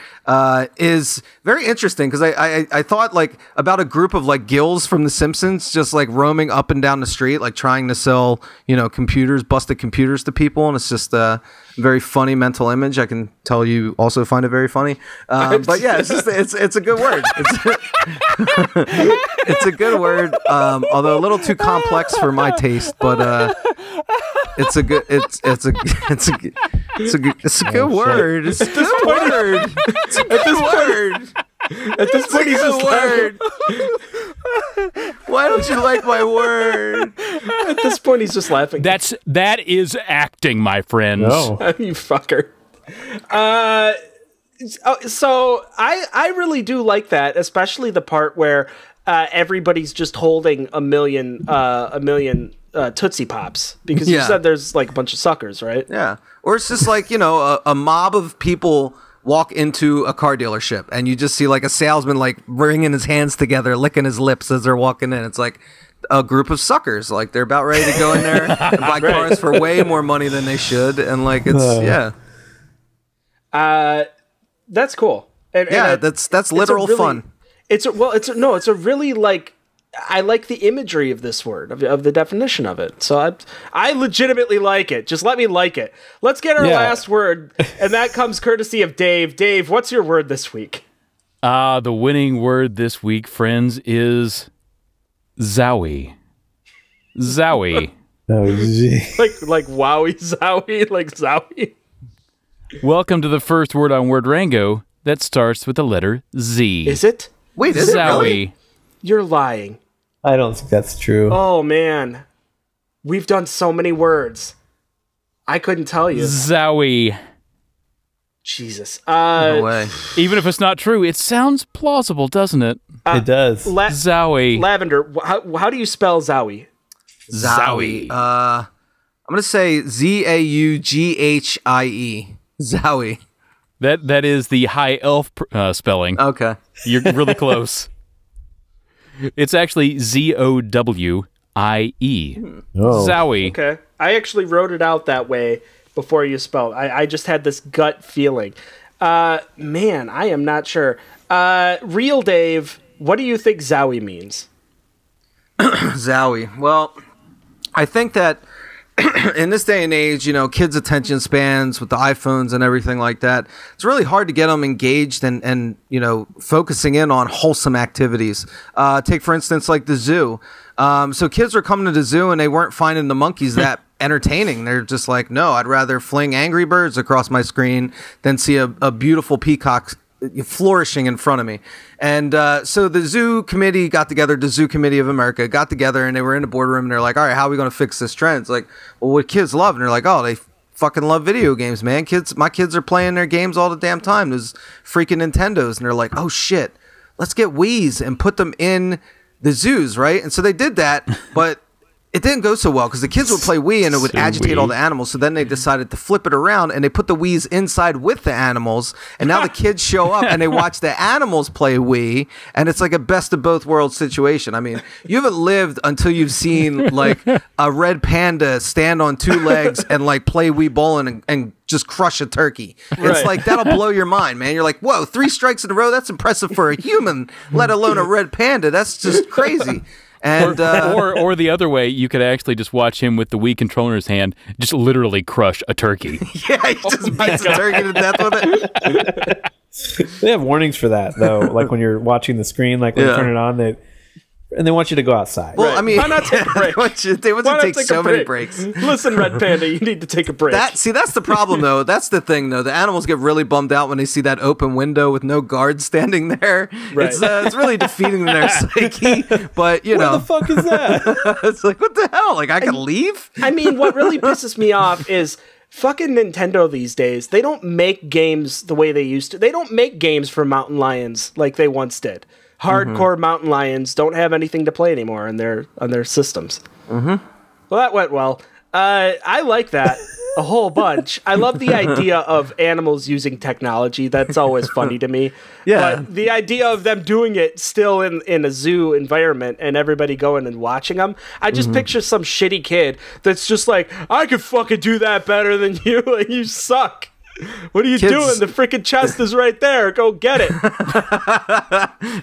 is very interesting because I thought like about a group of like gills from The Simpsons just like roaming up and down the street, like trying to sell busted computers to people, and it's just a very funny mental image. I can tell you also find it very funny, but yeah, it's a good word. It's a good word, although a little too complex for my taste, but it's a good word. It's a good word. It's a good word. At this point, he's just word. Why don't you like my word? At this point, he's just laughing. That is acting, my friends. No. You fucker. So I really do like that, especially the part where everybody's just holding a million Tootsie Pops, because you said there's like a bunch of suckers, right? Yeah. Or it's just like, a mob of people walk into a car dealership and you just see like a salesman like wringing his hands together, licking his lips as they're walking in. It's like a group of suckers. Like they're about ready to go in there and buy cars for way more money than they should. And like, it's, that's cool. And that's literal fun. It's a really like, I like the imagery of this word, of the definition of it. So I legitimately like it. Just let me like it. Let's get our last word, and that comes courtesy of Dave. Dave, what's your word this week? The winning word this week, friends, is zowie. Zowie. Oh, gee. like wowie zowie, like zowie. Welcome to the first word on Word Rango that starts with the letter Z. Is it? Wait, is it Zowie. really? You're lying. I don't think that's true. Oh man, we've done so many words. I couldn't tell you. Zowie. Jesus. No way. Even if it's not true, it sounds plausible, doesn't it? It does. Zowie. Lavender. How do you spell zowie? Zowie. I'm gonna say Zaughie. Zowie. That is the high elf spelling. Okay. You're really close. It's actually Z-O-W-I-E. Oh. Zowie. Okay. I actually wrote it out that way before you spelled. I just had this gut feeling. Man, I am not sure. Real Dave, what do you think zowie means? Zowie. Well, I think that in this day and age, kids' attention spans with the iPhones and everything like that, it's really hard to get them engaged and focusing in on wholesome activities. Take, for instance, like the zoo. So kids were coming to the zoo and they weren't finding the monkeys that entertaining. They're just like, no, I'd rather fling Angry Birds across my screen than see a beautiful peacock flourishing in front of me. And so the zoo committee got together, the Zoo Committee of America got together, and they were in the boardroom, and they're like, all right, how are we going to fix this trend? It's like, well, what kids love? And they're like, oh, they fucking love video games, man. My kids are playing their games all the damn time. There's freaking Nintendos. And they're like, oh shit, let's get Wiis and put them in the zoos, right? And so they did that, but it didn't go so well because the kids would play Wii and it would agitate all the animals. So then they decided to flip it around and they put the Wiis inside with the animals. And now the kids show up and they watch the animals play Wii. And it's like a best of both worlds situation. I mean, you haven't lived until you've seen like a red panda stand on two legs and like play Wii bowling and just crush a turkey. It's like, that'll blow your mind, man. You're like, whoa, 3 strikes in a row? That's impressive for a human, let alone a red panda. That's just crazy. And or the other way, you could actually just watch him with the Wii controller in his hand, just literally crush a turkey. Yeah, he just beats a turkey to death with it. They have warnings for that, though. Like when you're watching the screen, like when you turn it on, they want you to go outside. Well, I mean, why not take a break? They want to take so many breaks. Listen, Red Panda, you need to take a break. That's the problem, though. That's the thing, though. The animals get really bummed out when they see that open window with no guards standing there. Right. It's really defeating their psyche. But, you know. What the fuck is that? It's like, what the hell? Like, I can leave? I mean, what really pisses me off is fucking Nintendo these days. They don't make games the way they used to. They don't make games for mountain lions like they once did. Hardcore mountain lions don't have anything to play anymore on their systems. Well, that went well. I like that a whole bunch. I love the idea of animals using technology. That's always funny to me. Yeah. But the idea of them doing it still in a zoo environment and everybody going and watching them, I just picture some shitty kid that's just like, I could fucking do that better than you, and you suck. What are you doing? The freaking chest is right there. Go get it.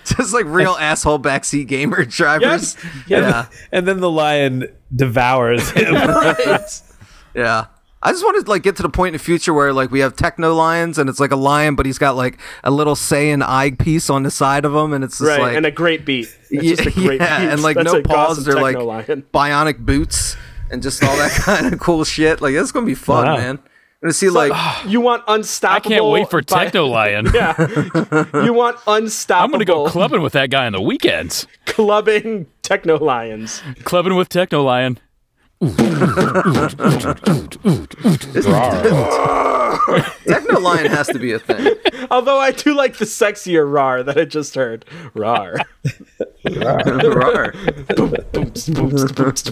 Just like real asshole backseat gamer drivers. Yeah. And then the lion devours him. Right. Yeah. I just wanted to like get to the point in the future where like we have techno lions and it's like a lion, but he's got like a little Saiyan eye piece on the side of him, and it's just like, and a great beat. It's just a great beat. And like That's no a paws. awesome They're like lion. bionic boots and just all that kind of cool shit. Like it's gonna be fun, man. I'm gonna see like You want unstoppable. I can't wait for Techno Lion. Yeah. You want unstoppable. I'm going to go clubbing with that guy on the weekends. Clubbing Techno Lions. Clubbing with Techno Lion. Techno lion has to be a thing. Although I do like the sexier rar that I just heard. Rar. Rar.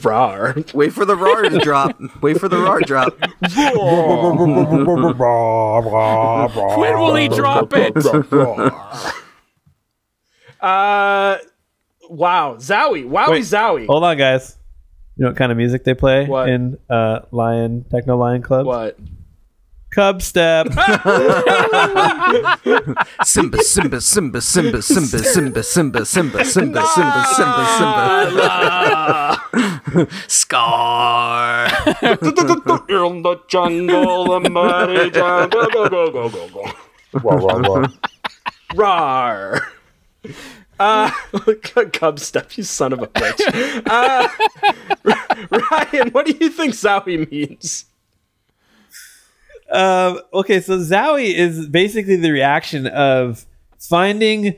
Rar. Wait for the rar to drop. Wait for the rar drop. When will he drop it? Wow. Zowie. Wait, Zowie. Hold on, guys. You know what kind of music they play What? in Techno Lion Club? What? Cub Step. Simba, Simba, Simba, Simba, Simba, Simba, Simba, Simba, Simba, Simba, Simba, Simba. Scar. In the jungle, the mighty jungle. Go. Rar. Cub Step, you son of a bitch. Ryan, what do you think Zowie means? Okay, so Zowie is basically the reaction of finding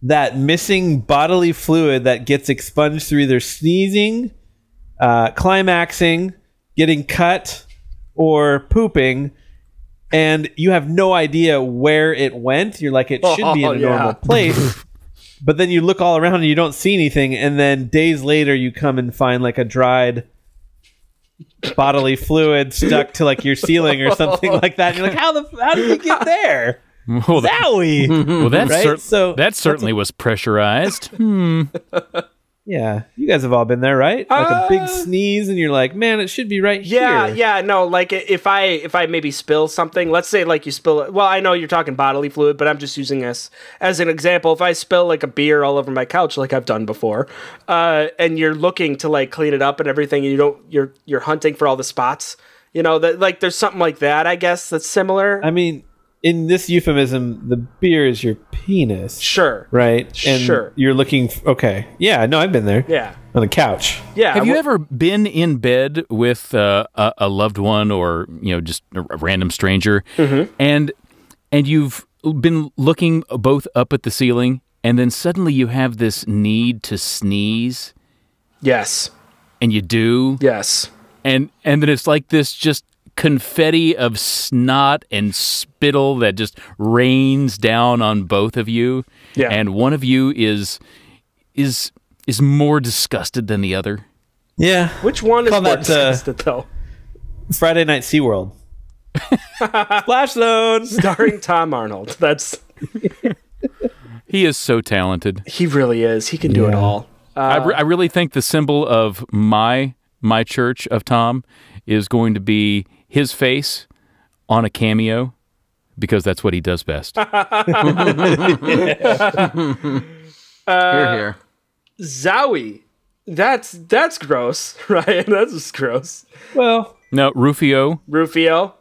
that missing bodily fluid that gets expunged through either sneezing, climaxing, getting cut, or pooping, and you have no idea where it went. You're like, it should be in a normal place. But then you look all around and you don't see anything, and then days later you come and find like a dried bodily fluid stuck to like your ceiling or something like that. And you're like, how did you get there? Well, Zowie! Well, Right? that certainly was pressurized. Yeah, you guys have all been there, right? Like a big sneeze, and you're like, "Man, it should be right Yeah, here." yeah, no, like if I maybe spill something, let's say like you spill it. Well, I know you're talking bodily fluid, but I'm just using this as an example. If I spill like a beer all over my couch, like I've done before, and you're looking to like clean it up and everything, and you're hunting for all the spots, you know, that like there's something like that. I guess that's similar. I mean, in this euphemism, the beer is your penis. Sure. Right? And Sure. you're looking... okay. Yeah, no, I've been there. Yeah. On the couch. Yeah. Have you ever been in bed with a loved one or, you know, just a random stranger, and you've been looking both up at the ceiling, and then suddenly you have this need to sneeze? Yes. And you do? Yes. And then it's like this just confetti of snot and spittle that just rains down on both of you. Yeah. And one of you is more disgusted than the other. Yeah. Which one is Call more that, disgusted, though? Friday Night SeaWorld. Splash Zone! Starring Tom Arnold. That's... He is so talented. He really is. He can do it all. I really think the symbol of my church of Tom is going to be his face on a cameo, because that's what he does best. Here. Zowie. That's gross, right? That's just gross. Well, No, Rufio. Rufio.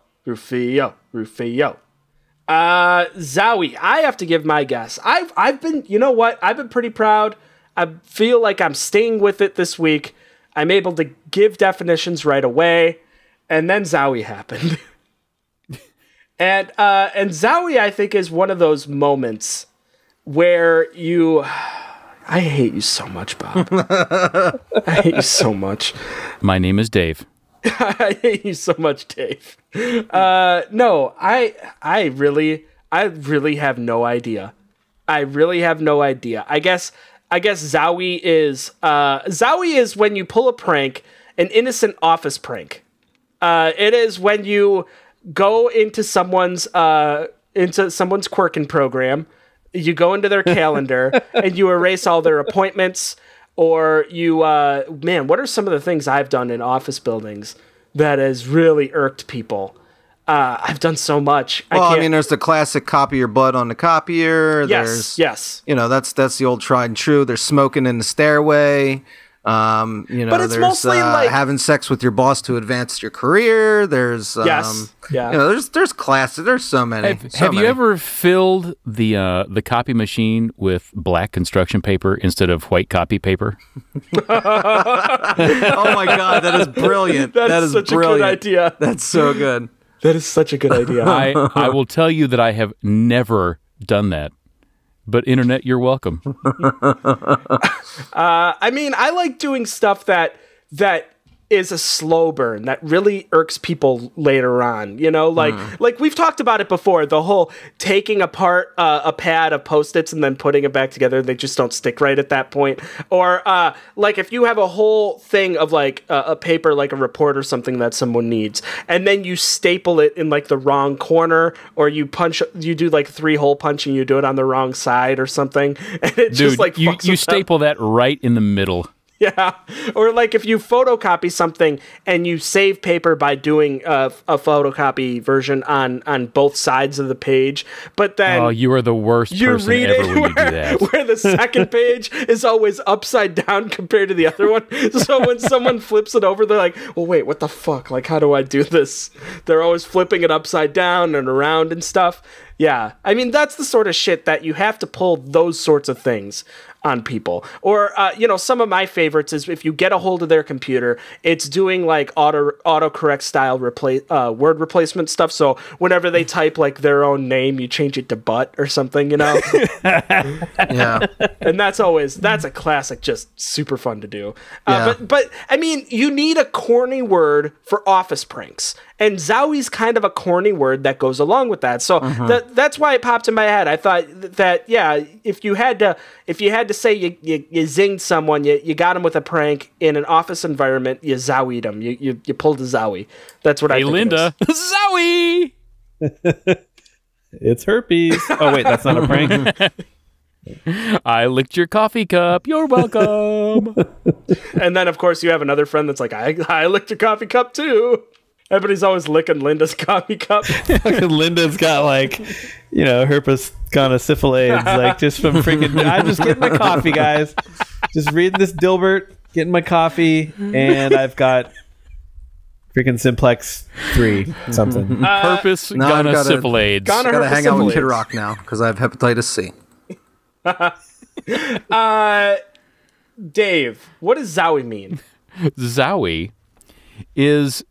Zowie. I have to give my guess. I've been, you know what? I've been pretty proud. I feel like I'm staying with it this week. I'm able to give definitions right away, and then Zowie happened. and Zowie, I think, is one of those moments where you... I hate you so much, Bob. I hate you so much. My name is Dave. I hate you so much, Dave. No, I really have no idea. I really have no idea. I guess Zowie is when you pull a prank, an innocent office prank. It is when you go into someone's Quirkin program, you go into their calendar and you erase all their appointments, or you man, what are some of the things I've done in office buildings that has really irked people? I've done so much. Well, I mean, there's the classic copy your butt on the copier. Yes. You know, that's the old tried and true. There's smoking in the stairway. But it's there's mostly like having sex with your boss to advance your career. There's there's classes. There's so many. Have you ever filled the copy machine with black construction paper instead of white copy paper? Oh my God, that is brilliant. That is such brilliant. a good idea. That's so good. That is such a good idea. I will tell you that I have never done that. But internet, you're welcome. I mean, I like doing stuff that is a slow burn that really irks people later on. You know, like we've talked about it before. The whole taking apart a pad of Post-its and then putting it back together. They just don't stick right at that point. Or like if you have a whole thing of like a paper, like a report or something that someone needs, and then you staple it in like the wrong corner, or you do like 3-hole punch and you do it on the wrong side or something, and it just like you staple that right in the middle. Yeah, or like if you photocopy something and you save paper by doing a photocopy version on both sides of the page, but then you are the worst person ever when you do that. Where the second page is always upside down compared to the other one. So when someone flips it over, they're like, "Well, wait, what the fuck? Like, how do I do this?" They're always flipping it upside down and around and stuff. Yeah, I mean that's the sort of shit that you have to pull those sorts of things on people. Or some of my favorites is if you get a hold of their computer, it's doing like autocorrect style word replacement stuff. So whenever they type like their own name, you change it to butt or something, you know. Yeah, and that's a classic, just super fun to do. But I mean, you need a corny word for office pranks, and Zowie's kind of a corny word that goes along with that. So that's why it popped in my head. I thought that if you had to say you zinged someone, you got him with a prank in an office environment, you zowied him. You pulled a zowie. That's what I think. Hey, Linda, zowie! It's herpes. Oh wait, that's not a prank. I licked your coffee cup. You're welcome. And then of course you have another friend that's like, I licked your coffee cup too. Everybody's always licking Linda's coffee cup. Linda's got like, herpes gonosyphilades, like just from freaking. I'm just getting my coffee, guys. Just reading this Dilbert, getting my coffee, and I've got freaking Simplex 3 something. Herpes gonosyphilades. Gotta hang out with Kid Rock now because I have hepatitis C. Dave, what does Zowie mean? Zowie is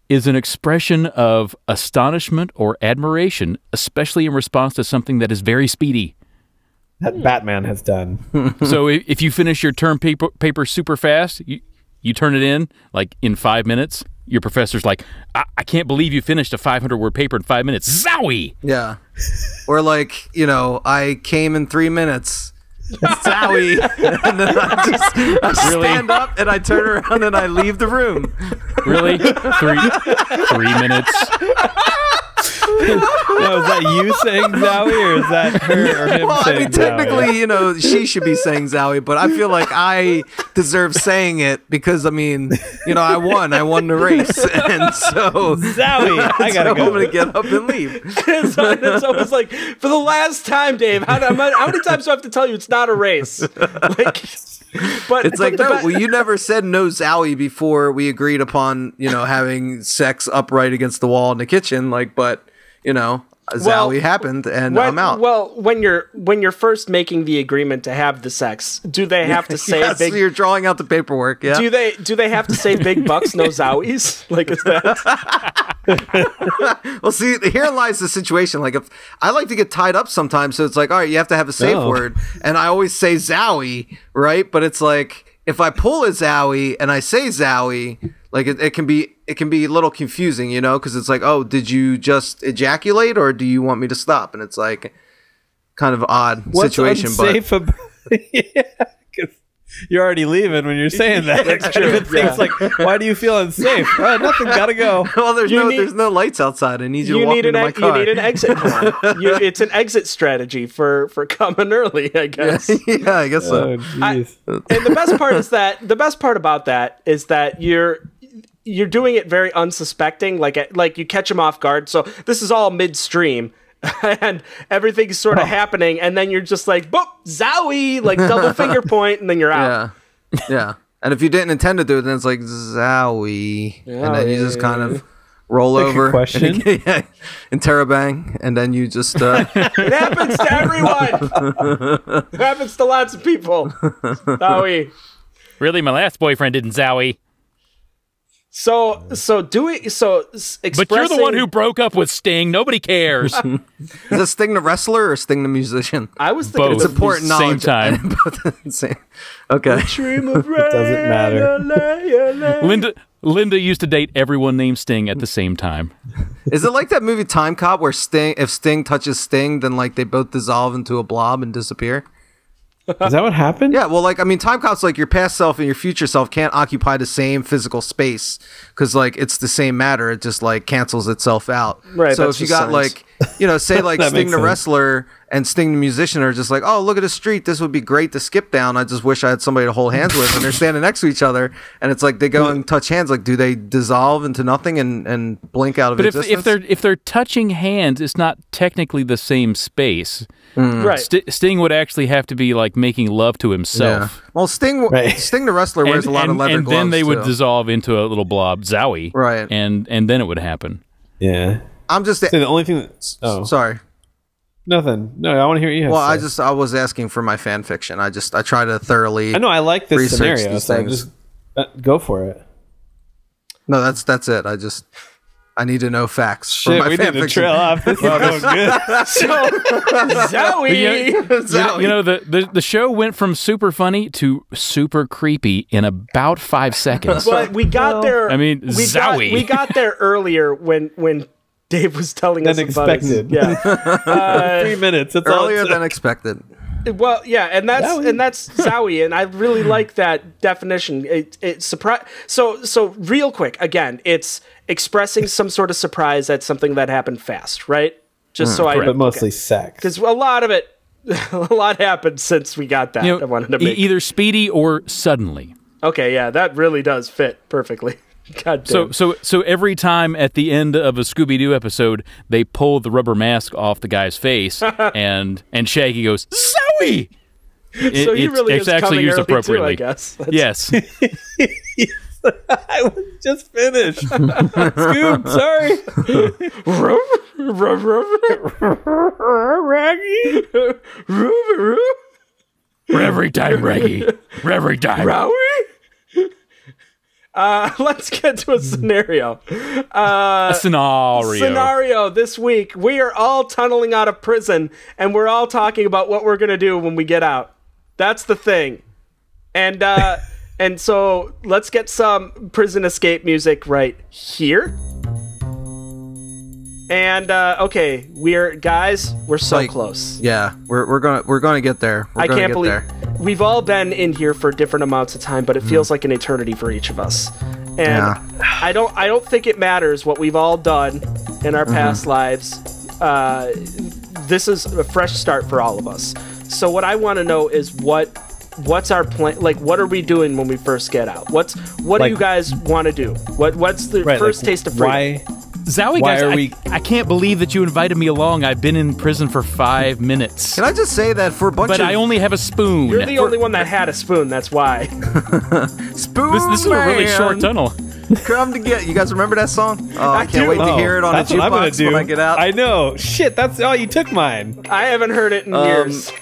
is an expression of astonishment or admiration, especially in response to something that is very speedy. That Batman has done. So if you finish your term paper super fast, you turn it in like in 5 minutes. Your professor's like, I can't believe you finished a 500-word paper in 5 minutes. Zowie! Yeah. Or like, I came in 3 minutes. Zowie! And then I stand up and I turn around and I leave the room. Really? 3 minutes? No, is that you saying Zowie, or is that her or him saying technically, Zowie? she should be saying Zowie, but I feel like I deserve saying it because, I won the race. And so... Zowie! I gotta go. I'm going to get up and leave. It's almost like, for the last time, Dave, how many times do I have to tell you it's not a race? But it's like, no, well, you never said no Zowie before we agreed upon, having sex upright against the wall in the kitchen. But, Zowie happened and I'm out. Well, when you're first making the agreement to have the sex, do they have to say yes, big? So you're drawing out the paperwork. Yeah. Do they have to say big bucks, no Zowies? Like, is that? Well, see, here lies the situation. Like, if I like to get tied up sometimes, so it's like, all right, you have to have a safe word, and I always say Zowie, right? But it's like, if I pull a Zowie and I say Zowie, like it can be a little confusing, because it's like, oh, did you just ejaculate or do you want me to stop? And it's like kind of odd situation. Unsafe but yeah, because you're already leaving when you're saying that. That's true. It's like, why do you feel unsafe? Oh, nothing. Gotta go. Well, there's no lights outside. I need you to walk into my car. You need an exit plan. It's an exit strategy for coming early, I guess. Yeah, I guess so. And the best part about that is that you're doing it very unsuspecting, like you catch them off guard. So this is all midstream. And everything's sort of happening, and then you're just like, boop, Zowie, like double finger point, and then you're out. Yeah. And if you didn't intend to do it, then it's like Zowie, and then you just kind of roll over. Question. Interrobang, and then you just. It happens to everyone. It happens to lots of people. Zowie. Really, my last boyfriend didn't Zowie. So expressing... But you're the one who broke up with Sting. Nobody cares. Is it Sting the wrestler or Sting the musician? I was thinking both. It's important knowledge. Same time. Okay. Doesn't matter. Linda used to date everyone named Sting at the same time. Is it like that movie Time Cop where if Sting touches Sting, then like they both dissolve into a blob and disappear? Is that what happened? Yeah, well, Time Cop's like your past self and your future self can't occupy the same physical space because, it's the same matter. It just, cancels itself out. Right. So if you got, say, Sting the wrestler and Sting the musician are just like, oh, look at the street. This would be great to skip down. I just wish I had somebody to hold hands with. And they're standing next to each other. And it's like they go and touch hands. Like, do they dissolve into nothing and blink out of existence? But if they're touching hands, it's not technically the same space. Right. Sting would actually have to be making love to himself. Yeah. Well, Sting the wrestler wears a lot of leather gloves. And then they would too. dissolve into a little blob, Zowie. Right. And then it would happen. Yeah. I'm just the only thing. Sorry. Nothing. No, I want to hear what you have to say. I was asking for my fan fiction. I try to thoroughly. I know. I like this research scenario. these So things. just go for it. No, that's it. I need to know facts. Shit, we need to trail off. This is going good. Zowie. The show went from super funny to super creepy in about 5 seconds. But we got there. Zowie. We got there earlier when Dave was telling us Unexpected. about his, yeah. 3 minutes. That's Earlier than expected. Well, yeah, and that's Zowie, and I really like that definition. So real quick, again, it's expressing some sort of surprise at something that happened fast, right? Just but mostly sex. Because a lot happened since we got that. I wanted to make either speedy or suddenly. Okay, yeah, that really does fit perfectly. God damn. So every time at the end of a Scooby-Doo episode, they pull the rubber mask off the guy's face, and Shaggy goes, Zowie! So he really is actually coming used early appropriately. too, I guess. Yes. I was just finished. Scoob, sorry. Raggy. Every time, Raggy. Every time. Rowie? Let's get to a scenario. A Scenario this week. We are all tunneling out of prison, and we're all talking about what we're going to do when we get out. That's the thing. And and so let's get some prison escape music right here. And okay, we're so close. Yeah, we're gonna get there. I can't believe we've all been in here for different amounts of time, but it feels like an eternity for each of us. And I don't think it matters what we've all done in our past lives. This is a fresh start for all of us. So what I want to know is what's our plan? Like, what are we doing when we first get out? What do you guys want to do? What's the first taste of freedom? Zowie, guys, I can't believe that you invited me along. I've been in prison for 5 minutes. Can I just say that for a bunch But I only have a spoon. You're the only one that had a spoon, that's why. Spoon This is a really short tunnel. Come to get you guys remember that song? Oh, I can't wait to hear it on a jukebox when I get out. I know. Shit, that's you took mine. I haven't heard it in years.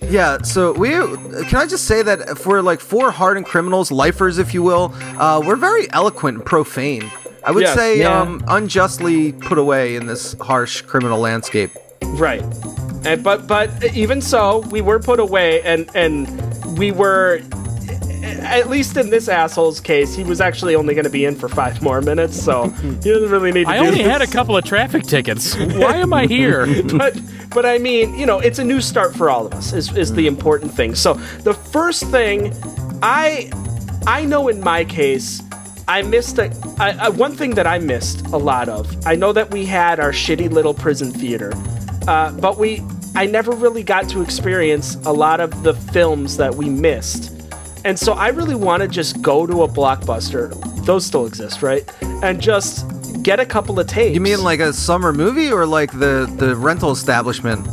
Yeah, so can I just say that for like 4 hardened criminals, lifers if you will, we're very eloquent and profane. I would say unjustly put away in this harsh criminal landscape. Right. But even so, we were put away and we were, at least in this asshole's case, he was actually only going to be in for 5 more minutes, so he doesn't really need to I only had a couple of traffic tickets. Why am I here? But I mean, it's a new start for all of us is the important thing. So the first thing, I know in my case, I missed one thing that I missed a lot of. I know that we had our shitty little prison theater, but I never really got to experience a lot of the films that we missed. And so I really want to just go to a Blockbuster. Those still exist, right? And just get a couple of tapes. You mean like a summer movie or like the rental establishment?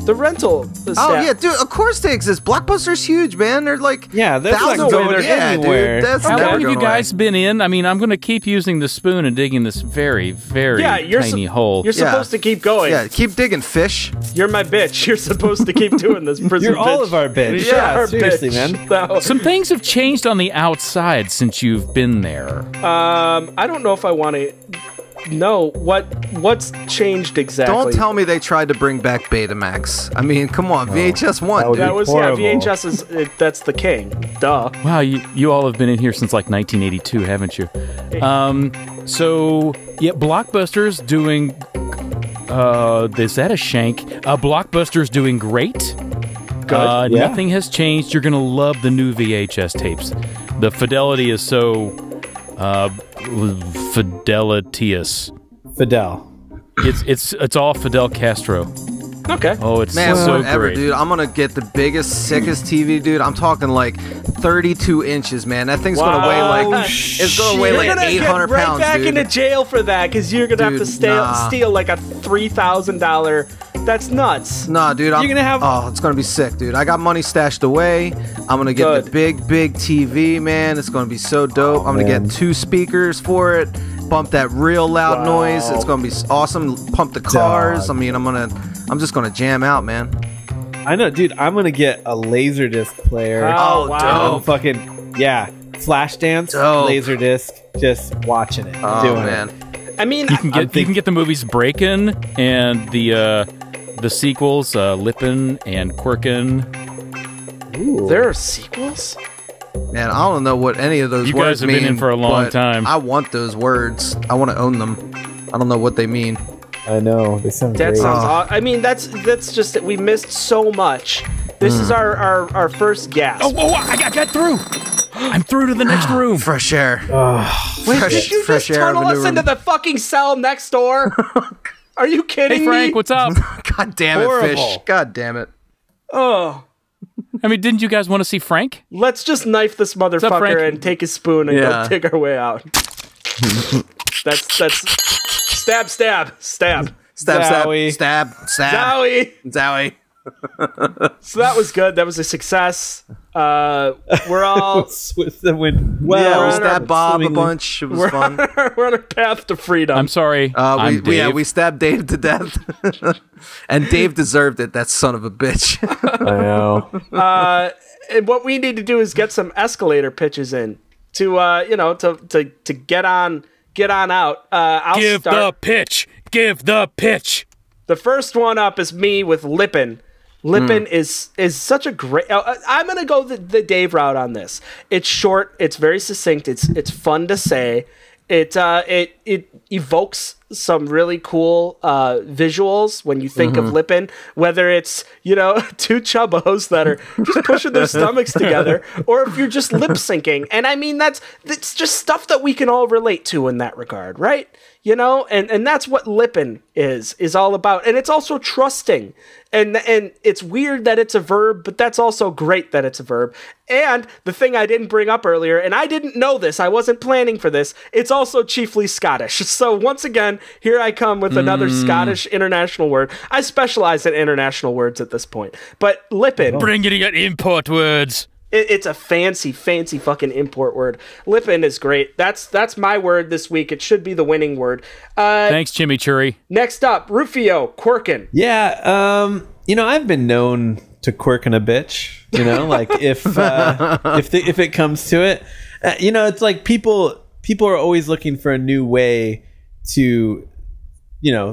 The rental. Oh yeah, dude. Of course they exist. Blockbuster's huge, man. They're like that's not going anywhere. Dude, that's How never long have you guys away. been in? I mean, I'm going to keep using the spoon and digging this very, very tiny hole. You're supposed to keep going. Yeah, keep digging, fish. You're my bitch. You're supposed to keep doing this, prison. You're all of our bitch. Yeah, seriously, bitch. man. No. Some things have changed on the outside since you've been there. I don't know if I want to know what's changed exactly. Don't tell me they tried to bring back Betamax. I mean, come on, VHS 1. That Dude. was horrible. VHS is that's the king. Duh. Wow, you all have been in here since like 1982, haven't you? So yeah, Blockbuster's doing. Is that a shank? Blockbuster's doing great. Good. Nothing has changed. You're gonna love the new VHS tapes. The fidelity is so fidelitious. Fidel. It's all Fidel Castro. Okay. Oh, it's Man, so whatever, great. dude. I'm gonna get the biggest, sickest TV, dude. I'm talking like 32 inches, man. That thing's gonna weigh like it's gonna weigh like 800 right pounds, back dude. into jail for that because you're gonna have to steal like a $3,000. That's nuts. Nah, dude. You're gonna have. Oh, it's gonna be sick, dude. I got money stashed away. I'm gonna get the big TV, man. It's gonna be so dope. I'm gonna get 2 speakers for it. Bump that real loud noise. It's gonna be awesome. Pump the cars. I mean, I'm just gonna jam out, man. I know, dude. I'm gonna get a Laserdisc player. Oh, wow. dope. Fucking Flashdance, Dope. Laserdisc, just watching it, doing man. it. I mean, You can get the movies Breakin' and the sequels Lippin' and Quirkin'. there are sequels. Man, I don't know what any of those You words guys have mean. been in for a long but time. I want those words. I want to own them. I don't know what they mean. I know they sound That great. sounds. I mean, that's just that we missed so much. This is our first gasp. Oh, I got through. I'm through to the next room. Fresh air. Wait, did you just tunnel us into the fucking cell next door? Are you kidding Hey Frank, me? what's up? God damn it, Horrible. fish. God damn it. Oh, I mean, didn't you guys want to see Frank? let's just knife this up, Frank? motherfucker and take his spoon and Yeah. go dig our way out. that's stab. Zowie. Stab. Zowie. Zowie. So that was good. That was a success. We're all with the wind. Yeah, we're we on stabbed Bob a bunch. It was fun. we're on a path to freedom. I'm sorry. I'm Dave. we stabbed Dave to death. And Dave deserved it, that son of a bitch. I know. And what we need to do is get some escalator pitches in to get on out. I'll Give start. the pitch. Give the pitch. The first one up is me with Lippin. Lippin is such a great. I'm gonna go the Dave route on this. It's short. It's very succinct. It's fun to say. It evokes some really cool visuals when you think of Lippin, whether it's two chubbos that are just pushing their stomachs together, or if you're just lip syncing. And I mean that's just stuff that we can all relate to in that regard, right? And that's what Lippin is all about. And it's also trusting. And it's weird that it's a verb, but that's also great that it's a verb. And the thing I didn't bring up earlier, and I didn't know this, I wasn't planning for this, it's also chiefly Scottish. So once again, here I come with another Scottish international word. I specialize in international words at this point. But Lippin. Bring it in import words. It's a fancy fucking import word. Lippin is great. That's my word this week. It should be the winning word. Thanks, Chimichurri. Next up, Rufio, Quirkin. Yeah, I've been known to quirkin a bitch. Like if it comes to it, it's like people are always looking for a new way to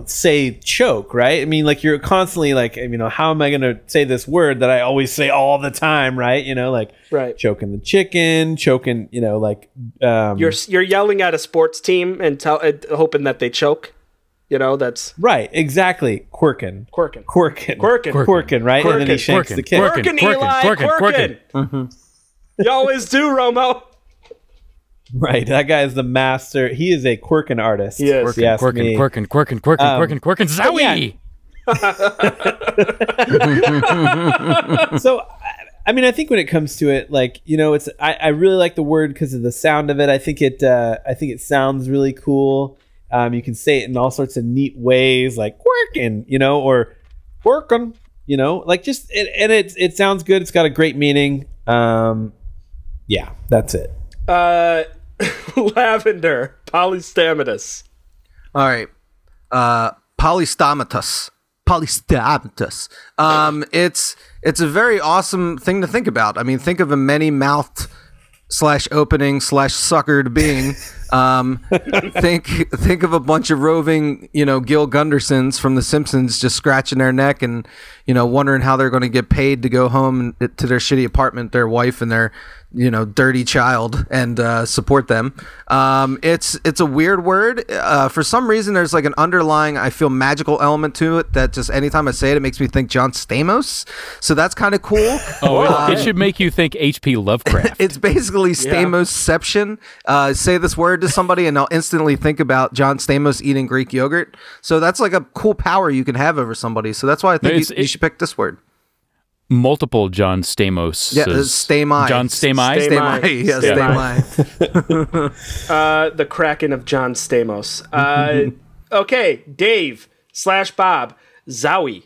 say choke, right? I mean, like you're constantly like, how am I going to say this word that I always say all the time, right? Right. Choking the chicken, choking, you're yelling at a sports team and hoping that they choke. That's right. Exactly. Quirkin, right? Quirkin. And then he shanks the kid. Quirkin, Eli, Quirkin. Mm-hmm. You always do, Romo. Right, that guy is the master. He is a quirkin artist. Yes, Quirkin, Zowie! So, I mean, I think when it comes to it, like, it's I really like the word because of the sound of it. I think it sounds really cool. You can say it in all sorts of neat ways, like quirkin, or quirkin, like just it sounds good. It's got a great meaning. Yeah, that's it. Lavender, polystomatus. All right. Polystomatus. It's a very awesome thing to think about. I mean, think of a many-mouthed /opening /suckered being. Think of a bunch of roving, Gil Gundersons from The Simpsons just scratching their neck and, wondering how they're going to get paid to go home to their shitty apartment, their wife and their, dirty child and support them. It's a weird word. For some reason, there's like an underlying, I feel, magical element to it that just anytime I say it, it makes me think John Stamos. So that's kind of cool. It should make you think H.P. Lovecraft. It's basically Stamosception. Say this word to somebody and they'll instantly think about John Stamos eating Greek yogurt. So that's like a cool power you can have over somebody. So that's why I think you should pick this word. Multiple John Stamos. Yeah, Stami. John Stami? Stami. Yeah, Stami. The Kraken of John Stamos. Okay, Dave /Bob, Zowie.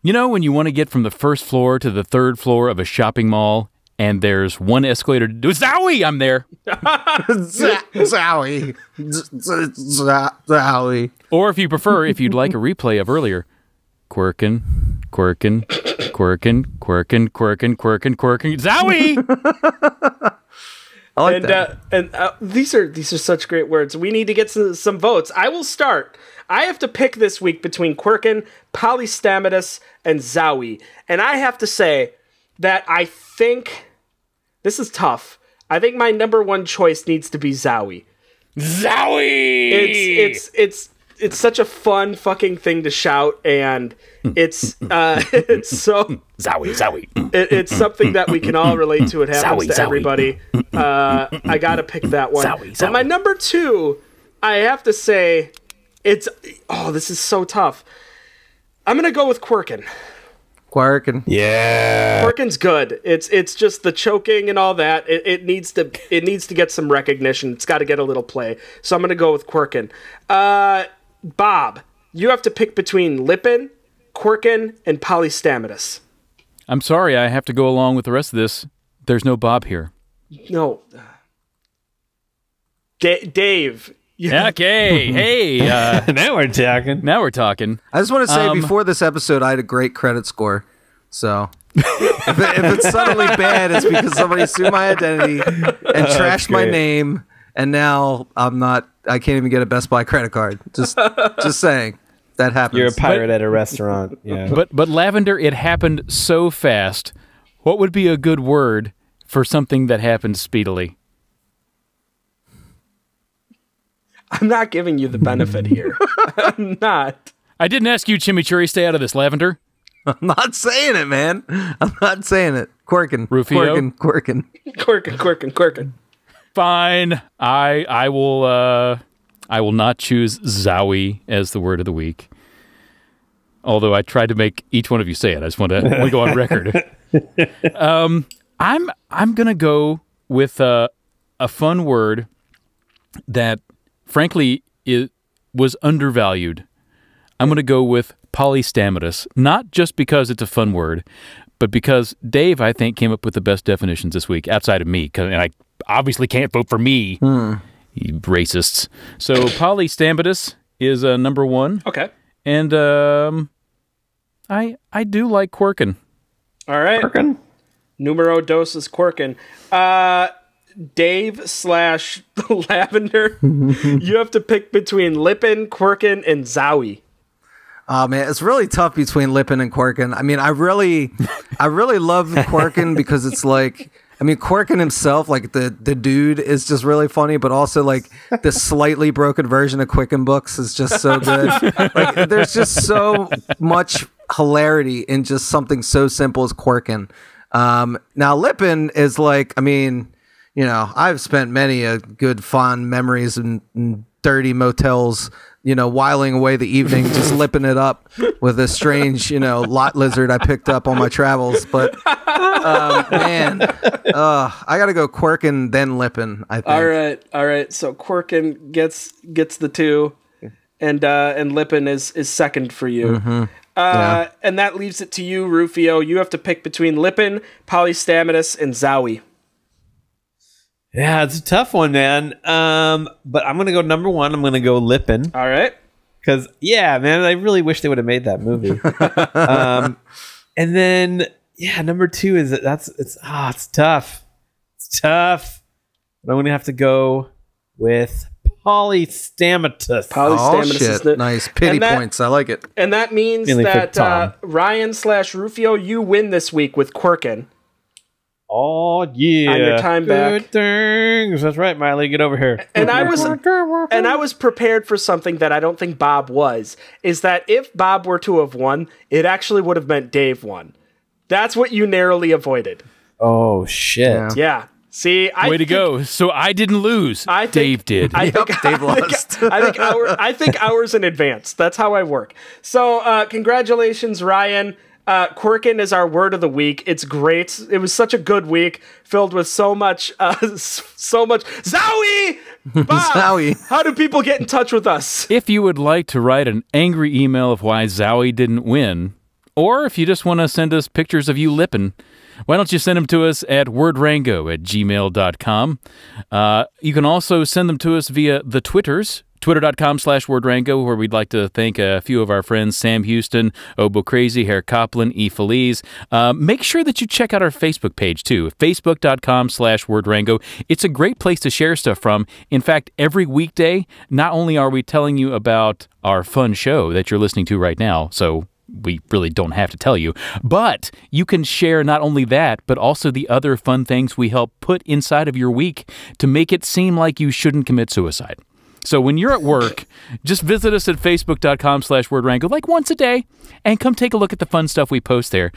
When you want to get from the first floor to the third floor of a shopping mall and there's one escalator to do, Zowie, I'm there. Zowie. Zowie. Or if you prefer, if you'd like a replay of earlier, Quirkin, Zowie! I like that. And these are such great words. We need to get some votes. I will start. I have to pick this week between Quirkin, Polystomatus, and Zowie. And I have to say that I think this is tough. I think my number one choice needs to be Zowie. Zowie! It's such a fun fucking thing to shout, and it's so Zowie. It's something that we can all relate to. It happens to everybody. I gotta pick that one. But my number two, I have to say, this is so tough. I'm gonna go with Quirkin. Yeah. Quirkin's good. It's just the choking and all that. It needs to get some recognition. It's got to get a little play. So I'm gonna go with Quirkin. Bob, you have to pick between Lippin, Quirkin, and Polystomatus. I'm sorry, I have to go along with the rest of this. There's no Bob here. No. Dave. Okay, hey. Now we're talking. I just want to say, before this episode, I had a great credit score. So If it's suddenly bad, it's because somebody sued my identity and trashed my name, and now I can't even get a Best Buy credit card. Just saying. That happens. You're a pirate at a restaurant. Yeah. But Lavender, it happened so fast. What would be a good word for something that happened speedily? I'm not giving you the benefit here. I'm not. I didn't ask you, Chimichurri. Stay out of this, Lavender. I'm not saying it, man. I'm not saying it. Quirkin. Rufio? Quirkin. Quirkin. Fine. I will not choose Zowie as the word of the week. Although I tried to make each one of you say it. I just want to go on record. I'm gonna go with a fun word that, frankly, was undervalued. I'm gonna go with polystamatous, not just because it's a fun word, but because Dave, I think, came up with the best definitions this week, outside of me, and I obviously can't vote for me, you racists. So polystamatous is number one. Okay. And I do like Quirkin. All right. Quirkin. Numero dos is Quirkin. Dave / Lavender, you have to pick between Lippin, Quirkin, and Zowie. Oh man, it's really tough between Lippin and Quirkin. I mean, I really love Quirkin because it's like, I mean, Quirkin himself, like the dude is just really funny, but also like the slightly broken version of Quicken Books is just so good. Like, there's just so much hilarity in just something so simple as Quirkin. Now Lippin is like, I mean, you know, I've spent many a good fond memories in dirty motels, you know, whiling away the evening, just lipping it up with a strange, you know, lot lizard I picked up on my travels. But man, I gotta go Quirkin then Lippin, I think. All right. So Quirkin gets the 2, and Lippin is second for you. Mm-hmm. And that leaves it to you, Rufio. You have to pick between Lippin, polystamatous, and Zowie. Yeah, it's a tough one, man. But I'm gonna go number 1. I'm gonna go Lippin. All right. Because man, I really wish they would have made that movie. And then number 2 is it's tough. It's tough. But I'm gonna have to go with polystamatous. Oh shit! Nice pity points. I like it. And that means that Ryan / Rufio, you win this week with Quirkin. Oh yeah! On your time back. Good things. That's right, Miley. Get over here. And I was prepared for something that I don't think Bob was. Is that if Bob were to have won, it actually would have meant Dave won. That's what you narrowly avoided. Oh shit! Yeah. See, way to go. So I didn't lose. Dave did. Dave lost. I think hours in advance. That's how I work. So congratulations, Ryan. Quirkin is our word of the week. It's great. It was such a good week, filled with so much. Zowie! Bob, Zowie. How do people get in touch with us? If you would like to write an angry email of why Zowie didn't win, or if you just want to send us pictures of you lipping, why don't you send them to us at wordrango@gmail.com. You can also send them to us via the Twitters, twitter.com/wordrango, where we'd like to thank a few of our friends, Sam Houston, Obo Crazy, Herr Coplin, E. Feliz. Make sure that you check out our Facebook page, too, facebook.com/wordrango. It's a great place to share stuff from. In fact, every weekday, not only are we telling you about our fun show that you're listening to right now, so we really don't have to tell you, but you can share not only that, but also the other fun things we help put inside of your week to make it seem like you shouldn't commit suicide. So when you're at work, just visit us at facebook.com/wordrango like once a day and come take a look at the fun stuff we post there.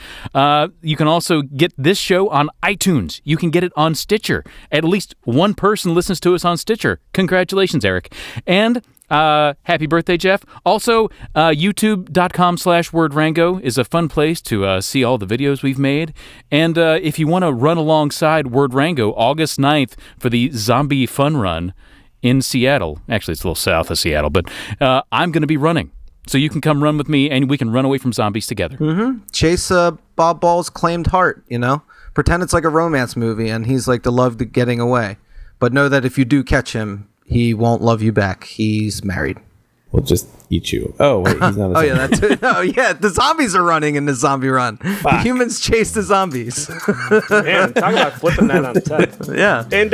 You can also get this show on iTunes. You can get it on Stitcher. At least one person listens to us on Stitcher. Congratulations, Eric. And happy birthday, Jeff. Also, youtube.com/wordrango is a fun place to see all the videos we've made. And if you want to run alongside Wordrango August 9th for the Zombie Fun Run in Seattle. Actually, it's a little south of Seattle, but I'm going to be running. So you can come run with me, and we can run away from zombies together. Mm-hmm. Chase Bob Ball's claimed heart, you know? Pretend it's like a romance movie, and he's like the love to getting away. But know that if you do catch him, he won't love you back. He's married. will just eat you. Oh wait, he's not. Oh yeah, that's it. Oh yeah, the zombies are running in the zombie run. The humans chase the zombies. Man, talk about flipping that on its head. Yeah. And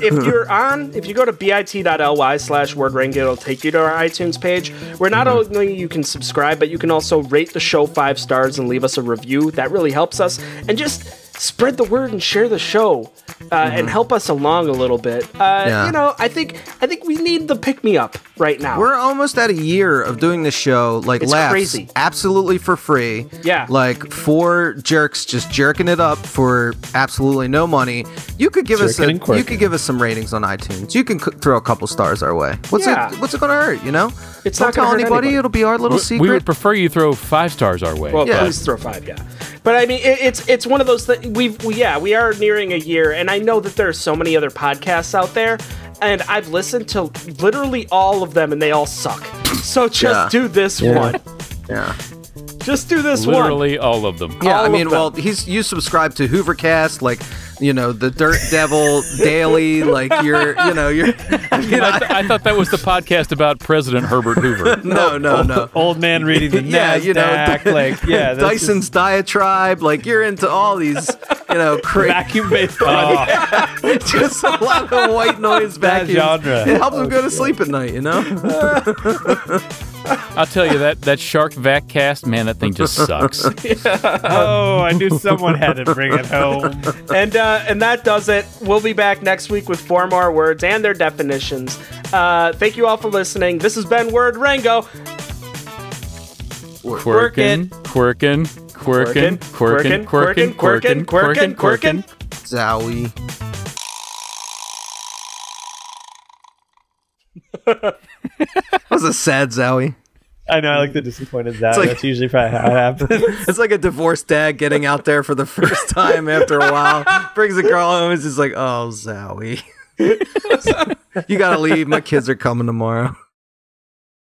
if you go to bit.ly/wordrango, it'll take you to our iTunes page, where not only you can subscribe, but you can also rate the show 5 stars and leave us a review. That really helps us. And just spread the word and share the show and help us along a little bit. You know, I think we need the pick me up right now. We're almost at a year of doing this show, like it's laughs, crazy. Absolutely for free. Yeah, like 4 jerks just jerking it up for absolutely no money. You could give us some ratings on iTunes. You can throw a couple stars our way. What's it gonna hurt? You know, it's Don't not tell gonna hurt anybody. It'll be our little secret. We would prefer you throw 5 stars our way. Well, please throw 5. Yeah. But I mean, it's one of those things. We are nearing a year, and I know that there are so many other podcasts out there, and I've listened to literally all of them, and they all suck. So just do this one. Yeah. Just do this literally all of them. Yeah, I mean, well, you subscribe to Hoovercast, like, you know, the Dirt Devil Daily, like I thought that was the podcast about President Herbert Hoover. No. Old man reading the NASDAQ, Dyson's Diatribe, like you're into all these, vacuum-based just a lot of white noise vacuums. genre. It helps them go to sleep at night, I'll tell you that Shark Vac cast, man, that thing just sucks. Oh, I knew someone had to bring it home. And that does it. We'll be back next week with 4 more words and their definitions. Thank you all for listening. This has been Word Rango. Quirkin. Zowie. That was a sad Zowie. I know, I like the disappointed Zowie. That's usually probably how it happens. It's like a divorced dad getting out there for the first time after a while. Brings a girl home and is just like, oh, Zowie. You gotta leave. My kids are coming tomorrow.